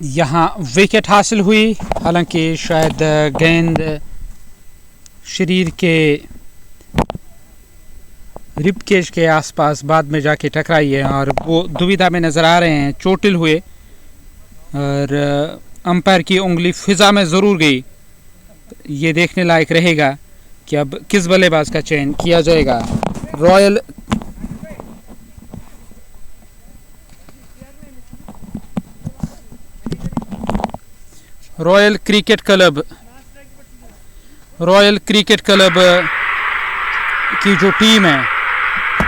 यहाँ विकेट हासिल हुई, हालांकि शायद गेंद शरीर के रिब केज के आसपास बाद में जाके टकराई है और वो दुविधा में नज़र आ रहे हैं, चोटिल हुए और अंपायर की उंगली फिजा में ज़रूर गई। ये देखने लायक रहेगा कि अब किस बल्लेबाज का चयन किया जाएगा। रॉयल क्रिकेट क्लब की जो टीम है,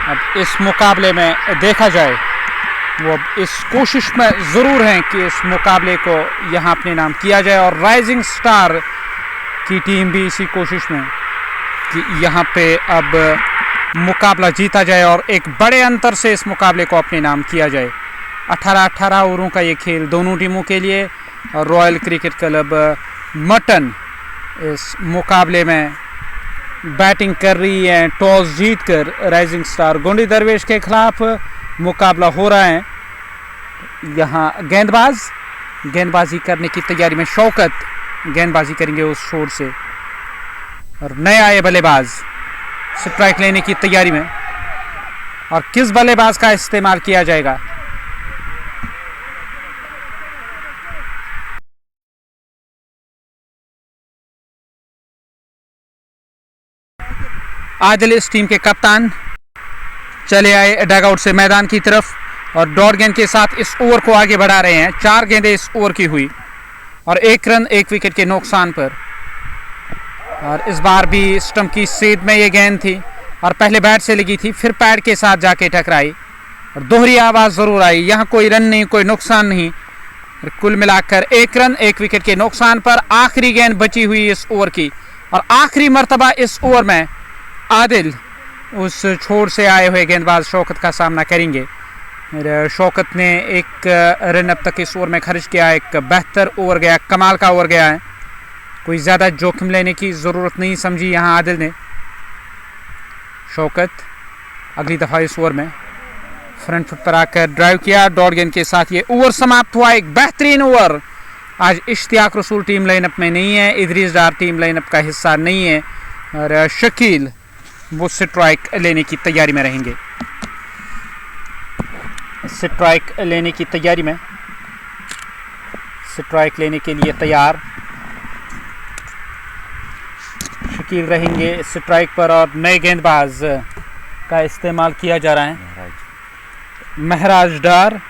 अब इस मुकाबले में देखा जाए वो अब इस कोशिश में ज़रूर हैं कि इस मुकाबले को यहाँ अपने नाम किया जाए, और राइजिंग स्टार की टीम भी इसी कोशिश में कि यहाँ पे अब मुकाबला जीता जाए और एक बड़े अंतर से इस मुकाबले को अपने नाम किया जाए। 18-18 ओवरों का ये खेल दोनों टीमों के लिए, और रॉयल क्रिकेट क्लब मटन इस मुकाबले में बैटिंग कर रही है। टॉस जीतकर राइजिंग स्टार गोंडी दरवेश के खिलाफ मुकाबला हो रहा है। यहाँ गेंदबाजी करने की तैयारी में शौकत गेंदबाजी करेंगे उस छोर से, और नए आए बल्लेबाज स्ट्राइक लेने की तैयारी में, और किस बल्लेबाज का इस्तेमाल किया जाएगा। आदिल इस टीम के कप्तान चले आए डगआउट से मैदान की तरफ, और डॉट गेंद के साथ इस ओवर को आगे बढ़ा रहे हैं। 4 गेंदें इस ओवर की हुई और 1 रन 1 विकेट के नुकसान पर, और इस बार भी स्टंप की सीध में ये गेंद थी और पहले बैट से लगी थी, फिर पैड के साथ जाके टकराई और दोहरी आवाज़ ज़रूर आई। यहाँ कोई रन नहीं, कोई नुकसान नहीं, कुल मिलाकर 1 रन 1 विकेट के नुकसान पर आखिरी गेंद बची हुई इस ओवर की, और आखिरी मर्तबा इस ओवर में आदिल उस छोर से आए हुए गेंदबाज शौकत का सामना करेंगे। शौकत ने 1 रन अब तक इस ओवर में खर्च किया। एक बेहतर ओवर गया, कमाल का ओवर गया है, कोई ज़्यादा जोखिम लेने की ज़रूरत नहीं समझी यहाँ आदिल ने। शौकत अगली दफ़ा इस ओवर में फ्रंट फुट पर आकर ड्राइव किया, डॉट गेंद के साथ ये ओवर समाप्त हुआ। एक बेहतरीन ओवर। आज इश्तियाक रसूल टीम लाइनअप में नहीं है, इदरीस डार टीम लाइनअप का हिस्सा नहीं है, और शकील वो स्ट्राइक लेने की तैयारी में रहेंगे। स्ट्राइक लेने के लिए तैयार शकील रहेंगे स्ट्राइक पर, और नए गेंदबाज का इस्तेमाल किया जा रहा है महराज डार।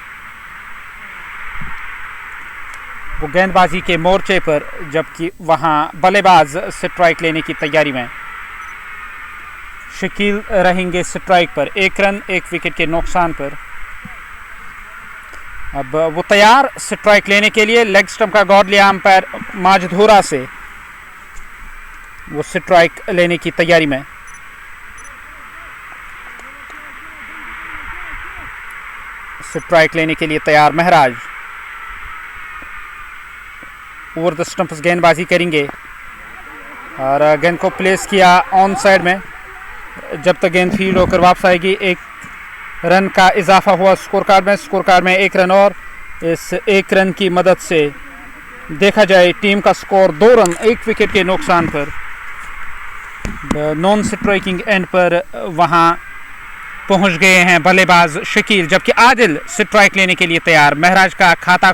वो गेंदबाजी के मोर्चे पर, जबकि वहां बल्लेबाज स्ट्राइक लेने की तैयारी में। शकील रहेंगे स्ट्राइक पर 1 रन 1 विकेट के नुकसान पर। अब वो तैयार स्ट्राइक लेने के लिए। लेग स्टंप का गॉड लिया अंपायर माजिद होरा से, वो स्ट्राइक लेने की तैयारी में। स्ट्राइक लेने के लिए तैयार महराज। ओवर द स्टंप्स गेंदबाजी करेंगे, और गेंद को प्लेस किया ऑन साइड में। जब तक गेंद फील्ड होकर वापस आएगी 1 रन का इजाफा हुआ स्कोर कार्ड में 1 रन, और इस 1 रन की मदद से देखा जाए टीम का स्कोर 2 रन 1 विकेट के नुकसान पर। नॉन स्ट्राइकिंग एंड पर वहां पहुंच गए हैं बल्लेबाज शकील, जबकि आदिल स्ट्राइक लेने के लिए तैयार। महराज का खाता,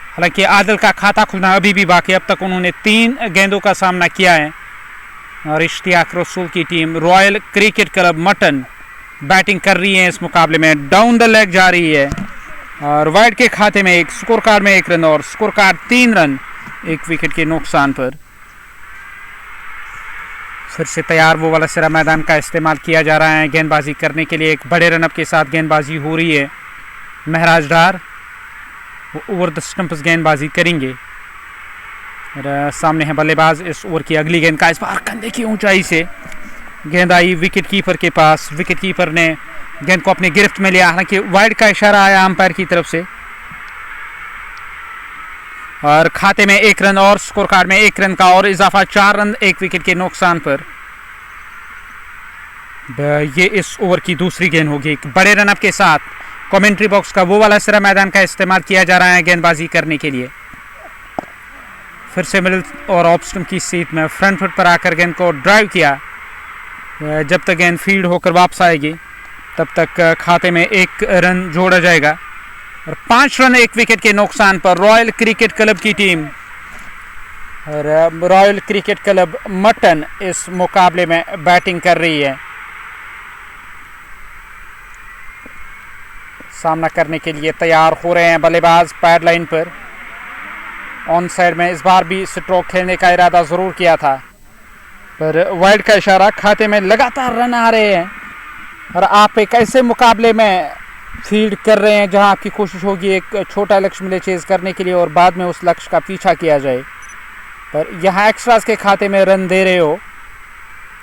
हालांकि आदिल का खाता खुलना अभी भी बाकी, अब तक उन्होंने 3 गेंदों का सामना किया है। और इश्तियाक रसूल की team royal cricket club mutton batting कर रही है इस मुकाबले में। डाउन द लेग जा रही है, और वाइड के खाते में 1, स्कोर कार्ड में 1 रन, और स्कोर कार्ड 3 रन 1 विकेट के नुकसान पर। फिर से तैयार वो वाला सिरा मैदान का इस्तेमाल किया जा रहा है गेंदबाजी करने के लिए। एक बड़े रनअप के साथ गेंदबाजी हो रही है। महराज डार वो ओवर द स्टंप्स गेंदबाजी करेंगे। सामने है बल्लेबाज। इस ओवर की अगली गेंद का इस बार कंधे की ऊंचाई से गेंद आई विकेट कीपर के पास। विकेट कीपर ने गेंद को अपनी गिरफ्त में लिया, हालांकि वाइड का इशारा आया अंपायर की तरफ से, और खाते में 1 रन और स्कोर कार्ड में 1 रन का और इजाफा। 4 रन 1 विकेट के नुकसान पर। ये इस ओवर की दूसरी गेंद होगी। एक बड़े रनअप के साथ कमेंट्री बॉक्स का वो वाला सिरा मैदान का इस्तेमाल किया जा रहा है गेंदबाजी करने के लिए। फिर से मिडिल और ऑफ स्टंप की सीट में फ्रंट फुट पर आकर गेंद को ड्राइव किया। जब तक गेंद फील्ड होकर वापस आएगी तब तक खाते में 1 रन जोड़ा जाएगा और 5 रन 1 विकेट के नुकसान पर रॉयल क्रिकेट क्लब की team. Royal cricket club mutton इस मुकाबले में बैटिंग कर रही है। सामना करने के लिए तैयार हो रहे हैं बल्लेबाज पैड लाइन पर। ऑन साइड में इस बार भी स्ट्रोक खेलने का इरादा जरूर किया था, पर वाइड का इशारा। खाते में लगातार रन आ रहे हैं और आप एक ऐसे मुकाबले में फील्ड कर रहे हैं जहां आपकी कोशिश होगी एक छोटा लक्ष्य मिले चेज करने के लिए और बाद में उस लक्ष्य का पीछा किया जाए, पर यहाँ एक्स्ट्रास के खाते में रन दे रहे हो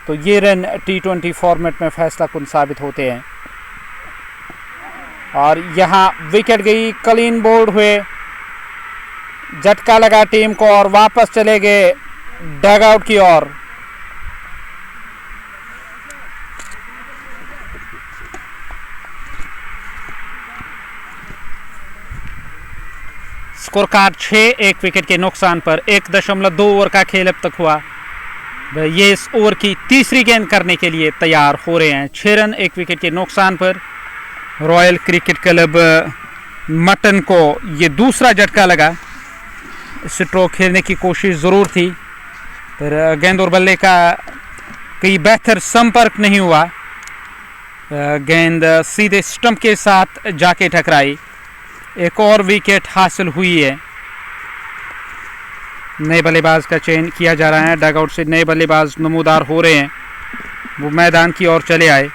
तो ये रन T20 फॉर्मेट में फैसला कुन साबित होते हैं। और यहाँ विकेट गई, क्लीन बोल्ड हुए, झटका लगा टीम को और वापस चले गए डगआउट की ओर। स्कोर कार्ड 6, 1 विकेट के नुकसान पर 1.2 ओवर का खेल अब तक हुआ। ये इस ओवर की तीसरी गेंद करने के लिए तैयार हो रहे हैं। 6 रन 1 विकेट के नुकसान पर रॉयल क्रिकेट क्लब मटन को ये दूसरा झटका लगा। स्ट्रोक खेलने की कोशिश ज़रूर थी, पर गेंद और बल्ले का कई बेहतर संपर्क नहीं हुआ। गेंद सीधे स्टंप के साथ जाके टकराई। एक और विकेट हासिल हुई है। नए बल्लेबाज का चयन किया जा रहा है। डगआउट से नए बल्लेबाज नमूदार हो रहे हैं, वो मैदान की ओर चले आए।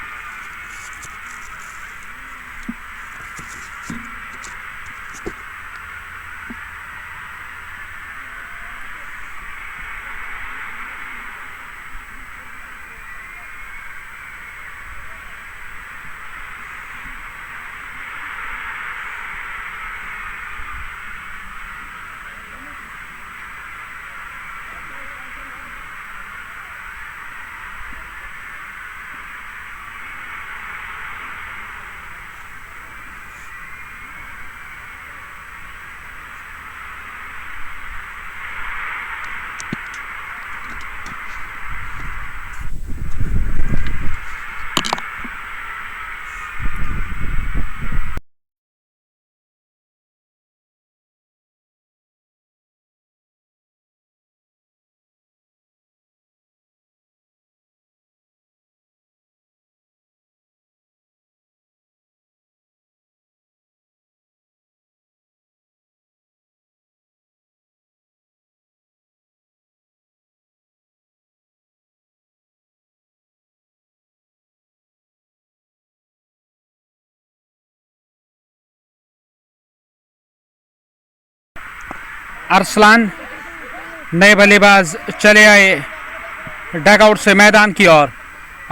अरसलान नए बल्लेबाज चले आए डगआउट से मैदान की ओर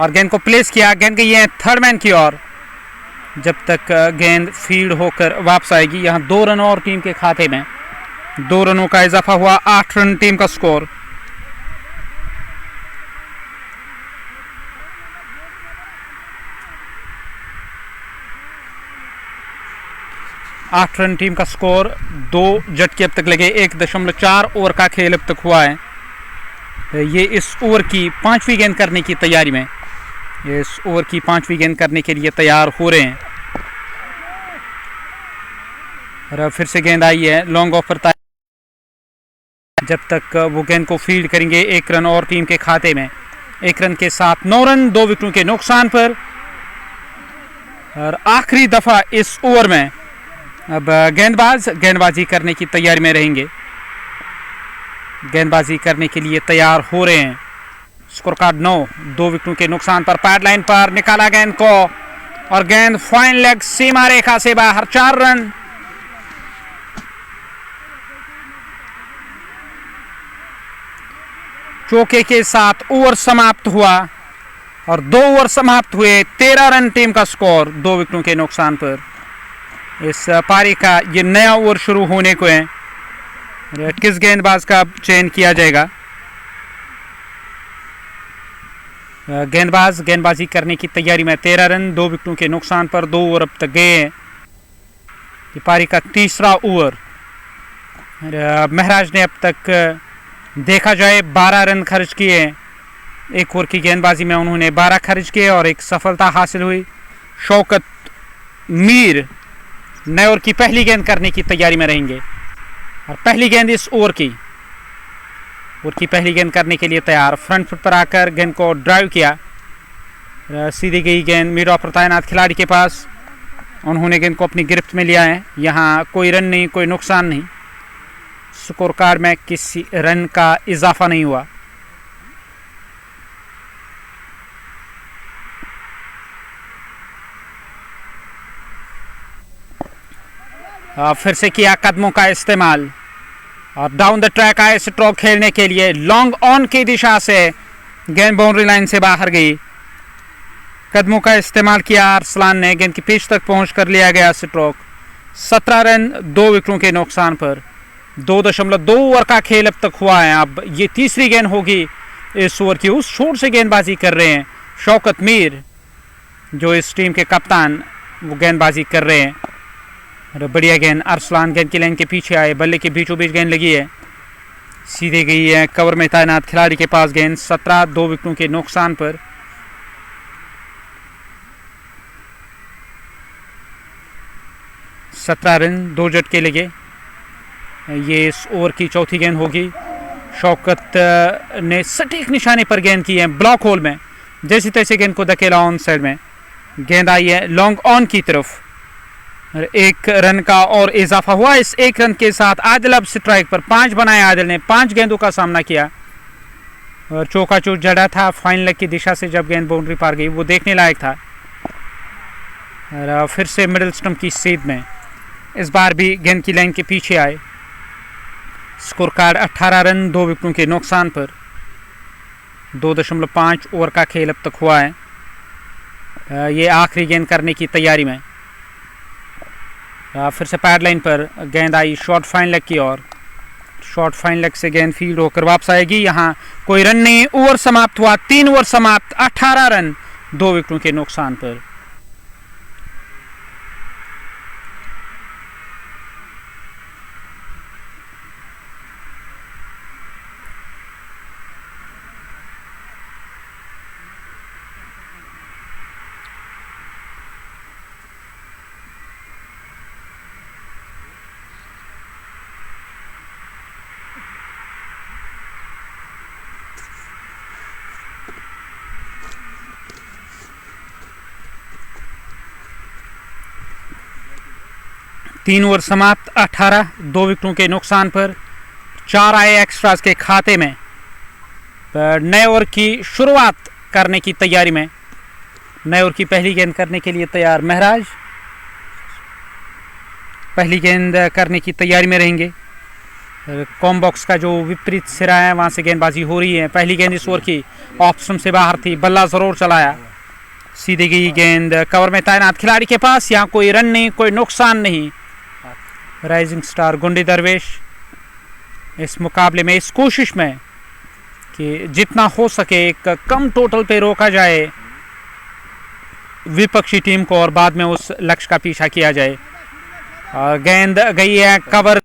और गेंद को प्लेस किया। गेंद गई है थर्ड मैन की ओर। जब तक गेंद फील्ड होकर वापस आएगी। यहाँ 2 रन और टीम के खाते में। 2 रनों का इजाफा हुआ, 8 रन टीम का स्कोर। आठ रन टीम का स्कोर। 2 झटके अब तक लगे। 1.4 ओवर का खेल अब तक हुआ है। ये इस ओवर की 5वीं गेंद करने की तैयारी में। ये इस ओवर की 5वीं गेंद करने के लिए तैयार हो रहे हैं। और फिर से गेंद आई है, लॉन्ग ऑफ पर। जब तक वो गेंद को फील्ड करेंगे 1 रन और टीम के खाते में। 1 रन के साथ 9 रन 2 विकेटों के नुकसान पर। और आखिरी दफा इस ओवर में अब गेंदबाजी करने की तैयारी में रहेंगे। गेंदबाजी करने के लिए तैयार हो रहे हैं। स्कोर कार्ड 9, 2 विकेटों के नुकसान पर। पैड लाइन पर निकाला गेंद को और गेंद फाइन लेग सीमा रेखा से बाहर। 4 रन। चौके के साथ ओवर समाप्त हुआ और 2 ओवर समाप्त हुए। 13 रन टीम का स्कोर 2 विकेटों के नुकसान पर। इस पारी का ये नया ओवर शुरू होने को है। किस गेंदबाज का चयन किया जाएगा? गेंदबाजी करने की तैयारी में। 13 रन 2 विकेटों के नुकसान पर 2 ओवर अब तक गए हैं। ये पारी का तीसरा ओवर। महराज ने अब तक देखा जाए 12 रन खर्च किए। एक ओवर की गेंदबाजी में उन्होंने 12 खर्च किए और एक सफलता हासिल हुई। शौकत मीर नए ओवर की पहली गेंद करने की तैयारी में रहेंगे और पहली गेंद इस ओवर की पहली गेंद करने के लिए तैयार। फ्रंट फुट पर आकर गेंद को ड्राइव किया, सीधी गई गेंद मिड ऑफ पर तैनात खिलाड़ी के पास। उन्होंने गेंद को अपनी गिरफ्त में लिया है। यहाँ कोई रन नहीं, कोई नुकसान नहीं, स्कोर कार्ड में किसी रन का इजाफा नहीं हुआ। फिर से किया कदमों का इस्तेमाल और डाउन द ट्रैक आए स्ट्रोक खेलने के लिए। लॉन्ग ऑन की दिशा से गेंद बाउंड्री लाइन से बाहर गई। कदमों का इस्तेमाल किया अरसलान ने, गेंद की पिच तक पहुंच कर लिया गया स्ट्रोक। 17 रन 2 विकेटों के नुकसान पर। 2.2 ओवर का खेल अब तक हुआ है। अब ये तीसरी गेंद होगी इस ओवर की। उस छोर से गेंदबाजी कर रहे हैं शौकत मीर, जो इस टीम के कप्तान, वो गेंदबाजी कर रहे हैं। बढ़िया गेंद, अरसलान गेंद की लाइन के पीछे आए, बल्ले के बीचों बीच गेंद लगी है, सीधे गई है कवर में तैनात खिलाड़ी के पास गेंद। 17 2 विकेटों के नुकसान पर। सत्रह रन 2 झटके लगे। ये इस ओवर की चौथी गेंद होगी। शौकत ने सटीक निशाने पर गेंद की है, ब्लॉक होल में। जैसे तैसे गेंद को धकेला ऑन साइड में। गेंद आई है लॉन्ग ऑन की तरफ। 1 रन का और इजाफा हुआ। इस 1 रन के साथ आदिल अब स्ट्राइक पर। 5 बनाए आदिल ने, 5 गेंदों का सामना किया और चौका चौक जड़ा था फाइन लेग की दिशा से जब गेंद बाउंड्री पार गई, वो देखने लायक था। और फिर से मिडिल स्टंप की सीध में, इस बार भी गेंद की लाइन के पीछे आए। स्कोर कार्ड 18 रन 2 विकेटों के नुकसान पर। 2.5 ओवर का खेल अब तक हुआ है। ये आखिरी गेंद करने की तैयारी में। फिर से पैड लाइन पर गेंद आई शॉर्ट फाइन लेग की ओर। शॉर्ट फाइन लेग से गेंद फील्ड होकर वापस आएगी। यहाँ कोई रन नहीं, ओवर समाप्त हुआ। 3 ओवर समाप्त, 18 रन 2 विकेटों के नुकसान पर। तीन ओवर समाप्त, 18 2 विकेटों के नुकसान पर। 4 आए एक्स्ट्रास के खाते में। नए ओवर की शुरुआत करने की तैयारी में। नए ओवर की पहली गेंद करने के लिए तैयार महराज। पहली गेंद करने की तैयारी में रहेंगे। कॉम बॉक्स का जो विपरीत सिरा है वहाँ से गेंदबाजी हो रही है। पहली गेंद इस ओवर की ऑप्शन से बाहर थी, बल्ला ज़रूर चलाया, सीधी गई गेंद कवर में तैनात खिलाड़ी के पास। यहाँ कोई रन नहीं, कोई नुकसान नहीं। राइजिंग स्टार गुंडी दरवेश इस मुकाबले में इस कोशिश में कि जितना हो सके एक कम टोटल पे रोका जाए विपक्षी टीम को और बाद में उस लक्ष्य का पीछा किया जाए। गेंद गई है कवर,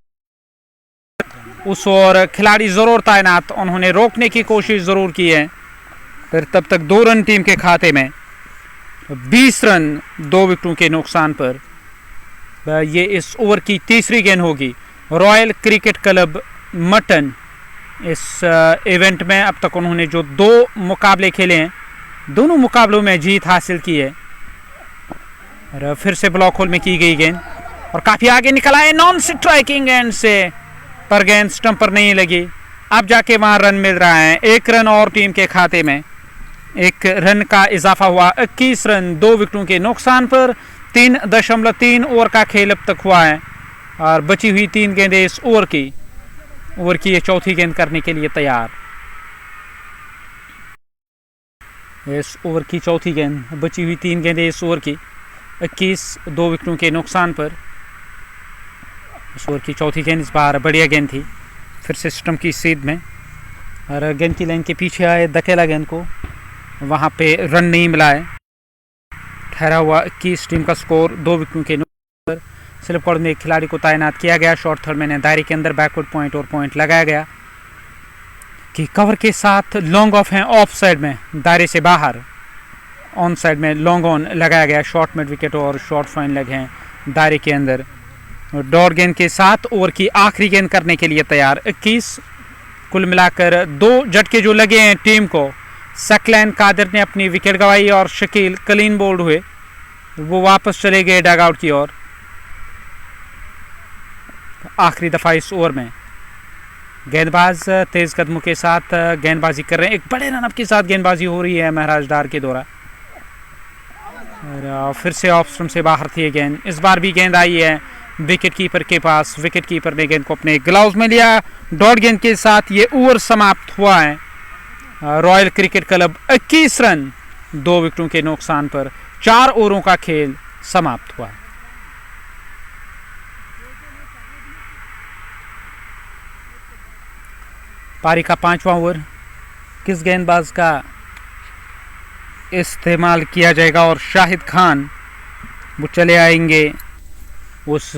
उस ओर खिलाड़ी जरूर तैनात, उन्होंने रोकने की कोशिश जरूर की है। फिर तब तक 2 रन टीम के खाते में। 20 रन 2 विकेटों के नुकसान पर। ये इस ओवर की तीसरी गेंद होगी। रॉयल क्रिकेट क्लब मटन इस इवेंट में अब तक उन्होंने जो 2 मुकाबले खेले हैं, दोनों मुकाबलों में जीत हासिल की है। और फिर से ब्लॉक होल में की गई गेंद और काफ़ी आगे निकला है नॉन स्ट्राइकिंग एंड से, पर गेंद स्टंप पर नहीं लगी। अब जाके वहाँ रन मिल रहा है। 1 रन और टीम के खाते में। 1 रन का इजाफा हुआ। 21 रन 2 विकेटों के नुकसान पर। 3.3 ओवर का खेल अब तक हुआ है और बची हुई 3 गेंदें इस ओवर की ये चौथी गेंद करने के लिए तैयार। इस ओवर की चौथी गेंद, बची हुई 3 गेंदें इस ओवर की। 21 2 विकेटों के नुकसान पर। इस ओवर की चौथी गेंद इस बार बढ़िया गेंद थी, फिर से स्टंप की सीध में और गेंद की लाइन के पीछे आए, धकेला गेंद को, वहाँ पे रन नहीं मिला है। ठहरा हुआ 21 टीम का स्कोर 2 विकेटों के नुकसान पर। स्लिप कॉर्ड में एक खिलाड़ी को तैनात किया गया। शॉर्ट थर्ड में दायरे के अंदर बैकवर्ड पॉइंट और पॉइंट लगाया गया कि कवर के साथ लॉन्ग ऑफ है ऑफ साइड में, दायरे से बाहर ऑन साइड में लॉन्ग ऑन लगाया गया। शॉर्ट मिड विकेट और शॉर्ट फाइन लेग हैं दायरे के अंदर। डॉट गेंद के साथ ओवर की आखिरी गेंद करने के लिए तैयार। 21 कुल मिलाकर 2 झटके जो लगे हैं टीम को। सकलैन कादिर ने अपनी विकेट गंवाई और शकील क्लीन बोल्ड हुए, वो वापस चले गए डग आउट की ओर। आखिरी दफा इस ओवर में गेंदबाज तेज कदमों के साथ गेंदबाजी कर रहे हैं। एक बड़े रनअप के साथ गेंदबाजी हो रही है महराज डार के द्वारा। और फिर से ऑफ स्टंप से बाहर थी गेंद। इस बार भी गेंद आई है विकेट कीपर के पास। विकेट कीपर ने गेंद को अपने ग्लव्स में लिया। डॉट गेंद के साथ ये ओवर समाप्त हुआ है। रॉयल क्रिकेट क्लब 21 रन 2 विकेटों के नुकसान पर 4 ओवरों का खेल समाप्त हुआ है। पारी का 5वां ओवर किस गेंदबाज का इस्तेमाल किया जाएगा और शाहिद खान वो चले आएंगे उस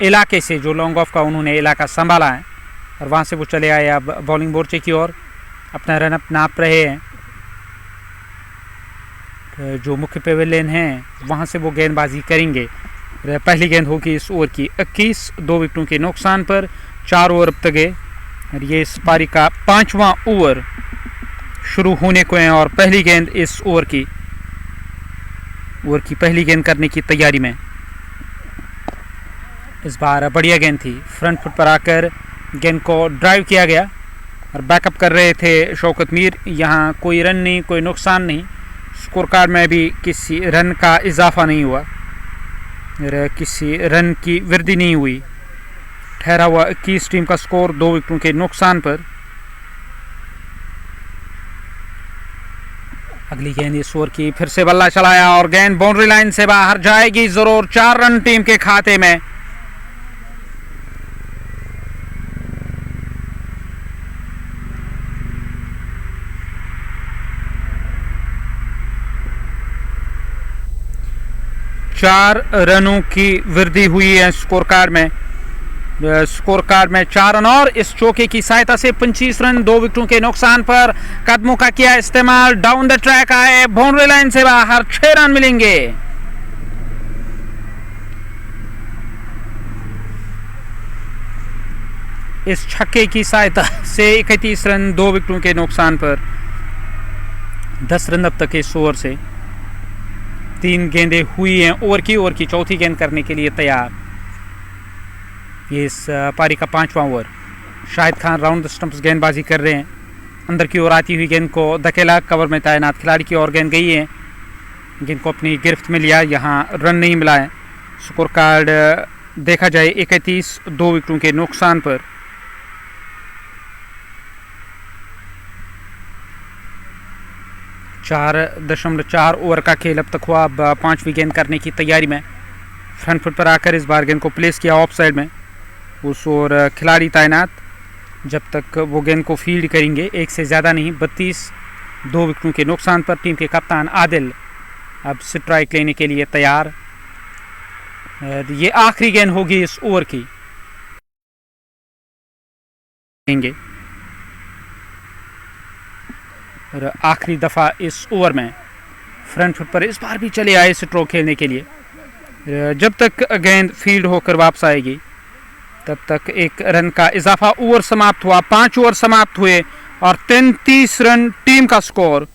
इलाके से जो लॉन्ग ऑफ का उन्होंने इलाका संभाला है और वहाँ से वो चले आए अब बॉलिंग मोर्चे की ओर। अपना रन अप नाप रहे हैं। जो मुख्य पेवेलियन हैं वहाँ से वो गेंदबाजी करेंगे। पहली गेंद होगी इस ओवर की 21 2 विकेटों के नुकसान पर। 4 ओवर अब तक है और ये इस पारी का 5वां ओवर शुरू होने को है और पहली गेंद इस ओवर की पहली गेंद करने की तैयारी में। इस बार बढ़िया गेंद थी, फ्रंट फुट पर आकर गेंद को ड्राइव किया गया और बैकअप कर रहे थे शौकत मीर। यहाँ कोई रन नहीं, कोई नुकसान नहीं। स्कोर कार्ड में भी किसी रन का इजाफा नहीं हुआ, किसी रन की वृद्धि नहीं हुई। ठहरा हुआ 21 टीम का स्कोर 2 विकेटों के नुकसान पर। अगली गेंद इस ओवर की फिर से बल्ला चलाया और गेंद बाउंड्री लाइन से बाहर जाएगी जरूर। 4 रन टीम के खाते में। चार रनों की वृद्धि हुई है स्कोर कार्ड में। स्कोर कार्ड में 4 रन और इस चौके की सहायता से 25 रन 2 विकेटों के नुकसान पर। कदमों का किया इस्तेमाल, डाउन द ट्रैक आए, बाउंड्री लाइन से बाहर 6 रन मिलेंगे। इस छक्के की सहायता से 31 रन 2 विकेटों के नुकसान पर 10 रन अब तक इस ओवर से। 3 गेंदें हुई हैं ओवर की चौथी गेंद करने के लिए तैयार। ये इस पारी का 5वां over. Shahid Khan round the stumps गेंदबाजी कर रहे हैं। अंदर की ओर आती हुई गेंद को धकेला, कवर में तैनात खिलाड़ी की ओर गेंद गई है। गेंद को अपनी गिरफ्त में लिया, यहाँ रन नहीं मिला है। स्कोर कार्ड देखा जाए 31 2 विकेटों के नुकसान पर। .4 ओवर का खेल अब तक हुआ। अब 5वीं गेंद करने की तैयारी में। फ्रंट फुट पर आकर इस बार गेंद को प्लेस किया ऑफ साइड में। उस ओर खिलाड़ी तैनात जब तक वो गेंद को फील्ड करेंगे, एक से ज़्यादा नहीं। 32 2 विकेटों के नुकसान पर टीम के कप्तान आदिल अब स्ट्राइक लेने के लिए तैयार। ये आखिरी गेंद होगी इस ओवर की। और आखिरी दफ़ा इस ओवर में फ्रंट फुट पर इस बार भी चले आए स्ट्रोक खेलने के लिए। जब तक गेंद फील्ड होकर वापस आएगी तब तक 1 रन का इजाफा। ओवर समाप्त हुआ, 5 ओवर समाप्त हुए और 33 रन टीम का स्कोर।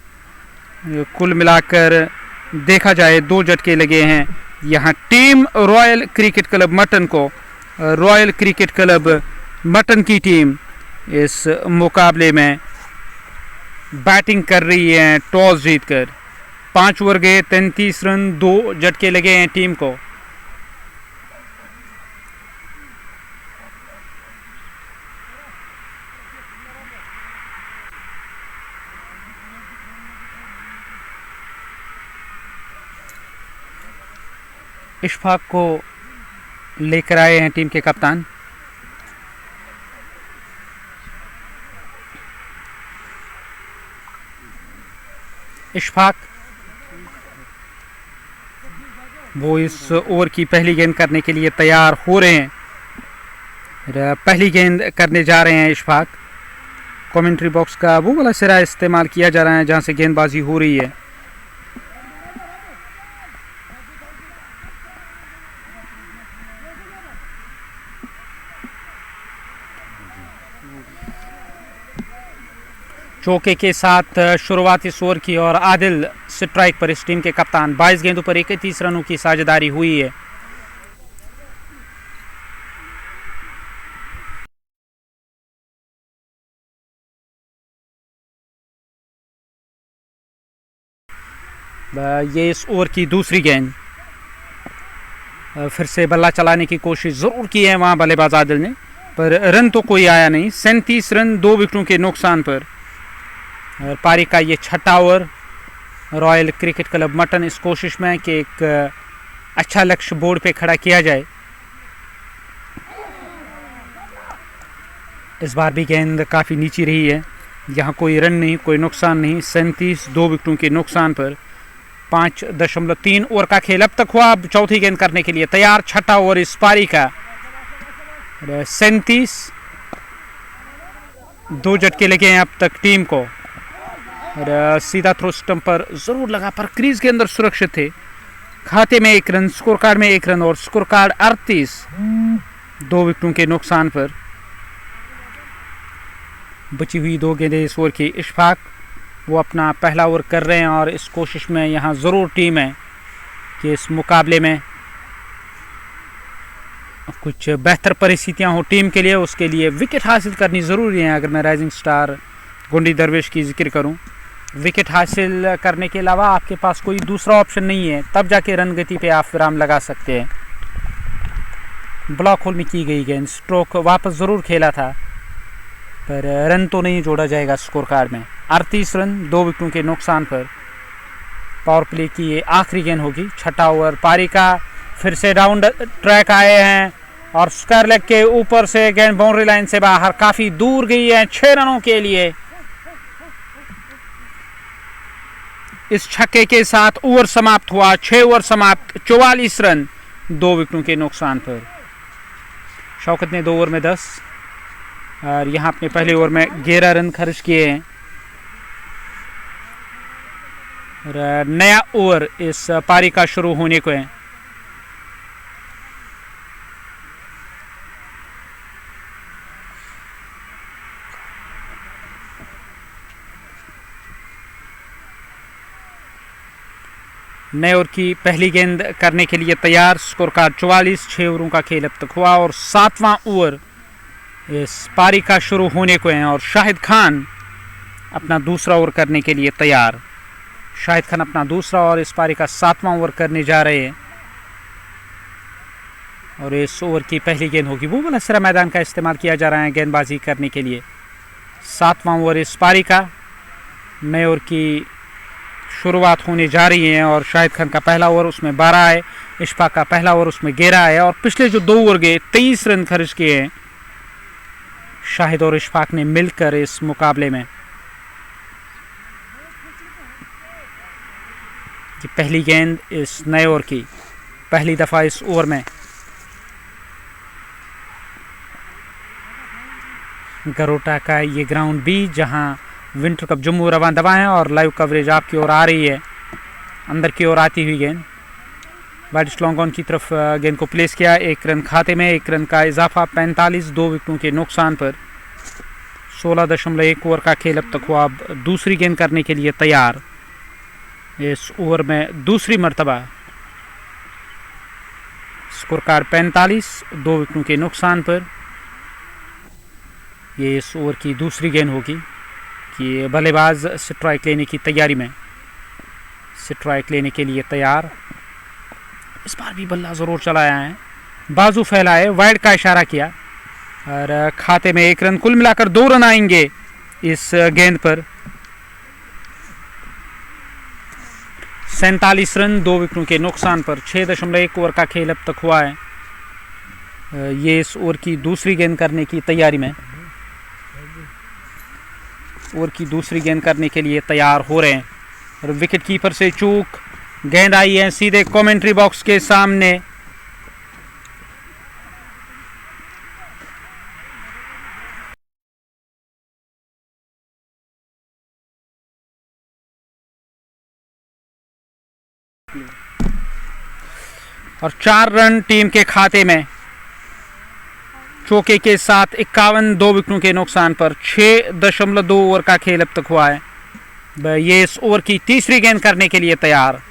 कुल मिलाकर देखा जाए 2 झटके लगे हैं यहाँ team royal cricket club mutton को। रॉयल क्रिकेट क्लब मटन की टीम इस मुकाबले में बैटिंग कर रही है टॉस जीतकर। 5 ओवर गए, 33 रन, 2 झटके लगे हैं टीम को। इशफाक को लेकर आए हैं टीम के कप्तान। इशफाक वो इस ओवर की पहली गेंद करने के लिए तैयार हो रहे हैं। पहली गेंद करने जा रहे हैं इशफाक। कमेंट्री बॉक्स का वो वाला सिरा इस्तेमाल किया जा रहा है जहां से गेंदबाजी हो रही है। चौके के साथ शुरुआती ओवर की और आदिल स्ट्राइक पर इस टीम के कप्तान। 22 गेंदों पर 31 रनों की साझेदारी हुई है। ये इस ओवर की दूसरी गेंद। फिर से बल्ला चलाने की कोशिश ज़रूर की है वहाँ बल्लेबाज आदिल ने, पर रन तो कोई आया नहीं। 37 रन 2 विकेटों के नुकसान पर। और पारी का ये छठा over. Royal cricket club mutton इस कोशिश में कि एक अच्छा लक्ष्य बोर्ड पे खड़ा किया जाए। इस बार भी गेंद काफ़ी नीची रही है। यहाँ कोई रन नहीं, कोई नुकसान नहीं। 37 2 विकेटों के नुकसान पर 5.3 ओवर का खेल अब तक हुआ। अब चौथी गेंद करने के लिए तैयार। छठा ओवर इस पारी का। 37 2 झटके लगे हैं अब तक टीम को। और सीधा थ्रो स्टंप पर जरूर लगा, पर क्रीज के अंदर सुरक्षित थे। खाते में 1 रन, स्कोर कार्ड में 1 रन और स्कोर कार्ड 38 2 विकेटों के नुकसान पर। बची हुई 2 गेंदें इस ओवर की। इशफाक वो अपना पहला ओवर कर रहे हैं और इस कोशिश में यहाँ ज़रूर टीम है कि इस मुकाबले में कुछ बेहतर परिस्थितियाँ हो टीम के लिए। उसके लिए विकेट हासिल करनी ज़रूरी है। अगर मैं राइजिंग स्टार गुंडी दरवेश की जिक्र करूं, विकेट हासिल करने के अलावा आपके पास कोई दूसरा ऑप्शन नहीं है, तब जाके रन गति पे आप विराम लगा सकते हैं। ब्लॉक होल में की गई गेंद, स्ट्रोक वापस ज़रूर खेला था, पर रन तो नहीं जोड़ा जाएगा स्कोर कार्ड में। 38 रन 2 विकेटों के नुकसान पर। पावर प्ले की ये आखिरी गेंद होगी। छठा ओवर पारी का। फिर से डाउन ट्रैक आए हैं और स्क्वायर लेग के ऊपर से गेंद बाउंड्री लाइन से बाहर काफ़ी दूर गई है 6 रनों के लिए। इस छक्के के साथ ओवर समाप्त हुआ। 6 ओवर समाप्त, 44 रन 2 विकेटों के नुकसान पर। शौकत ने 2 ओवर में 10 और यहाँ अपने पहले ओवर में 11 रन खर्च किए हैं। और नया ओवर इस पारी का शुरू होने को है। नए ओवर की पहली गेंद करने के लिए तैयार। Score card 44। 6 ओवरों का खेल अब तक हुआ और 7वां ओवर इस पारी का शुरू होने को है। और शाहिद खान अपना दूसरा ओवर करने के लिए तैयार। शाहिद खान अपना दूसरा और इस पारी का 7वां ओवर करने जा रहे हैं। और इस ओवर की पहली गेंद होगी। वो वाला सिरा मैदान का इस्तेमाल किया जा रहा है गेंदबाजी करने के लिए। 7वां ओवर इस पारी का। नए ओवर की शुरुआत होने जा रही है और शाहिद खान का पहला ओवर उसमें 12 है। इशफाक का पहला ओवर उसमें 11 है। और पिछले जो 2 ओवर गए 23 रन खर्च किए हैं शाहिद और इशफाक ने मिलकर इस मुकाबले में। कि पहली गेंद इस नए ओवर की, पहली दफ़ा इस ओवर में। गरोटा का ये ग्राउंड बी जहां विंटर कप जम्मू रवां दवा है और लाइव कवरेज आपकी ओर आ रही है। अंदर की ओर आती हुई गेंद बैट्स लॉन्ग ऑन की तरफ गेंद को प्लेस किया। 1 रन खाते में, 1 रन का इजाफा। 45 2 विकेटों के नुकसान पर। 16.1 ओवर का खेल अब तक हुआ। अब दूसरी गेंद करने के लिए तैयार। इस ओवर में दूसरी मर्तबा। स्कोर कार्ड 45 2 विकेटों के नुकसान पर। ये इस ओवर की दूसरी गेंद होगी कि बल्लेबाज स्ट्राइक लेने की तैयारी में। स्ट्राइक लेने के लिए तैयार। इस बार भी बल्ला ज़रूर चलाया है, बाजू फैलाए, वाइड का इशारा किया और खाते में 1 रन। कुल मिलाकर 2 रन आएंगे इस गेंद पर। 47 रन 2 विकेटों के नुकसान पर। 6.1 ओवर का खेल अब तक हुआ है। ये इस ओवर की दूसरी गेंद करने की तैयारी में। ओवर की दूसरी गेंद करने के लिए तैयार हो रहे हैं। और विकेट कीपर से चूक गेंद आई है सीधे कमेंट्री बॉक्स के सामने। और 4 रन टीम के खाते में चौके के साथ 51 2 विकेटों के नुकसान पर 6.2 ओवर का खेल अब तक हुआ है। ये इस ओवर की तीसरी गेंद करने के लिए तैयार।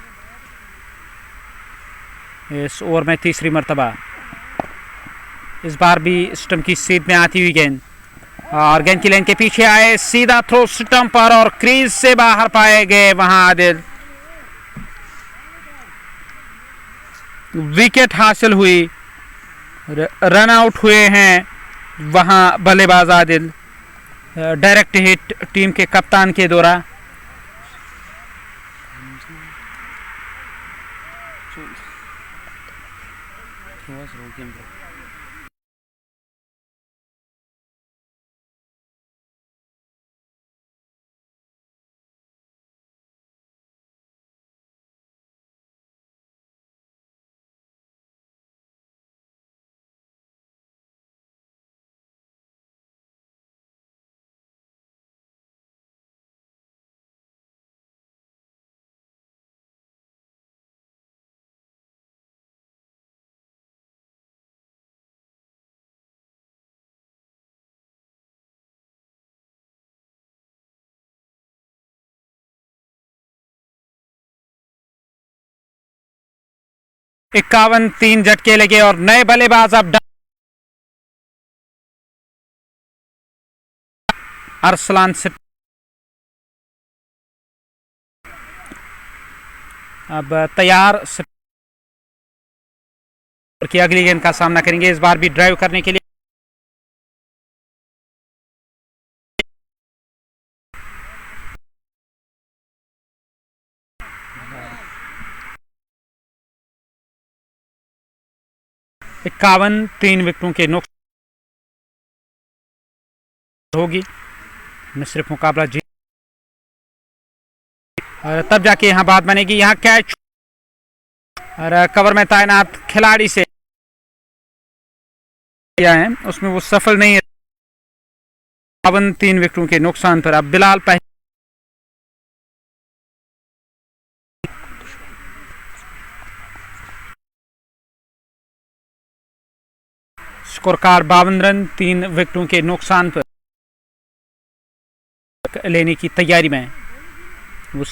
इस ओवर में तीसरी मर्तबा, इस बार भी स्टंप की सीध में आती हुई गेंद, और गेंद की लाइन के पीछे आए, सीधा थ्रो स्टंप पर और क्रीज से बाहर पाए गए वहां आदिल। विकेट हासिल हुई, रन आउट हुए हैं वहां बल्लेबाज आदिल। डायरेक्ट हिट टीम के कप्तान के द्वारा। इक्यावन 3 झटके लगे और नए बल्लेबाज अरसलान से अब तैयार की अगली गेंद का सामना करेंगे, इस बार भी ड्राइव करने के लिए। इक्यावन 3 विकेटों के नुकसान होगी। न सिर्फ मुकाबला जीत और तब जाके यहां बात बनेगी। यहां कैच और कवर में तैनात खिलाड़ी से किया है, उसमें वो सफल नहीं है। 3 विकेटों के नुकसान पर अब बिलाल पहले स्कोर कार्ड 52 रन 3 विकेटों के नुकसान पर लेने की तैयारी में उस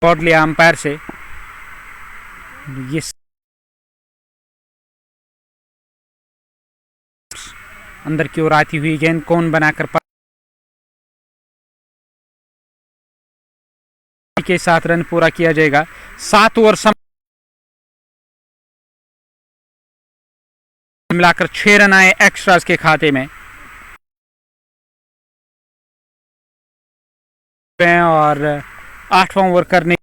शॉट लिया अंपायर से। ये अंदर की ओर आती हुई गेंद कौन बनाकर के साथ रन पूरा किया जाएगा। 7 ओवर मिलाकर 6 रन आए एक्स्ट्रास के खाते में और 8वां ओवर करने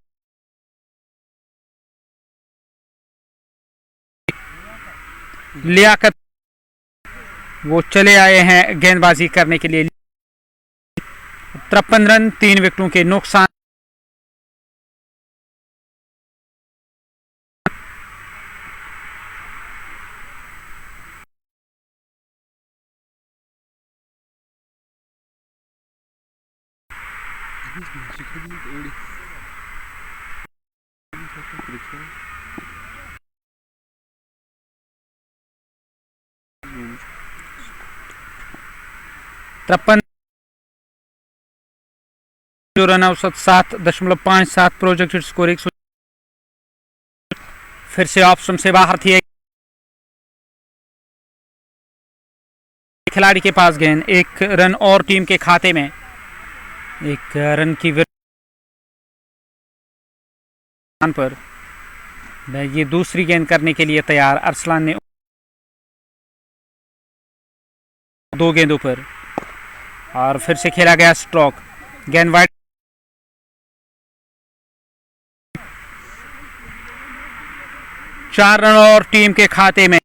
लियाकत वो चले आए हैं गेंदबाजी करने के लिए। 53 रन 3 विकेटों के नुकसान। तिरपन रन औसत 7.57 प्रोजेक्टेड स्कोर। फिर से ऑप्शन से बाहर थी खिलाड़ी के पास गेंद, 1 रन और टीम के खाते में। 1 रन की पर ये दूसरी गेंद करने के लिए तैयार। अरसलान ने 2 गेंदों पर और फिर से खेला गया स्ट्रोक। गेंद वाइड, 4 रन और टीम के खाते में।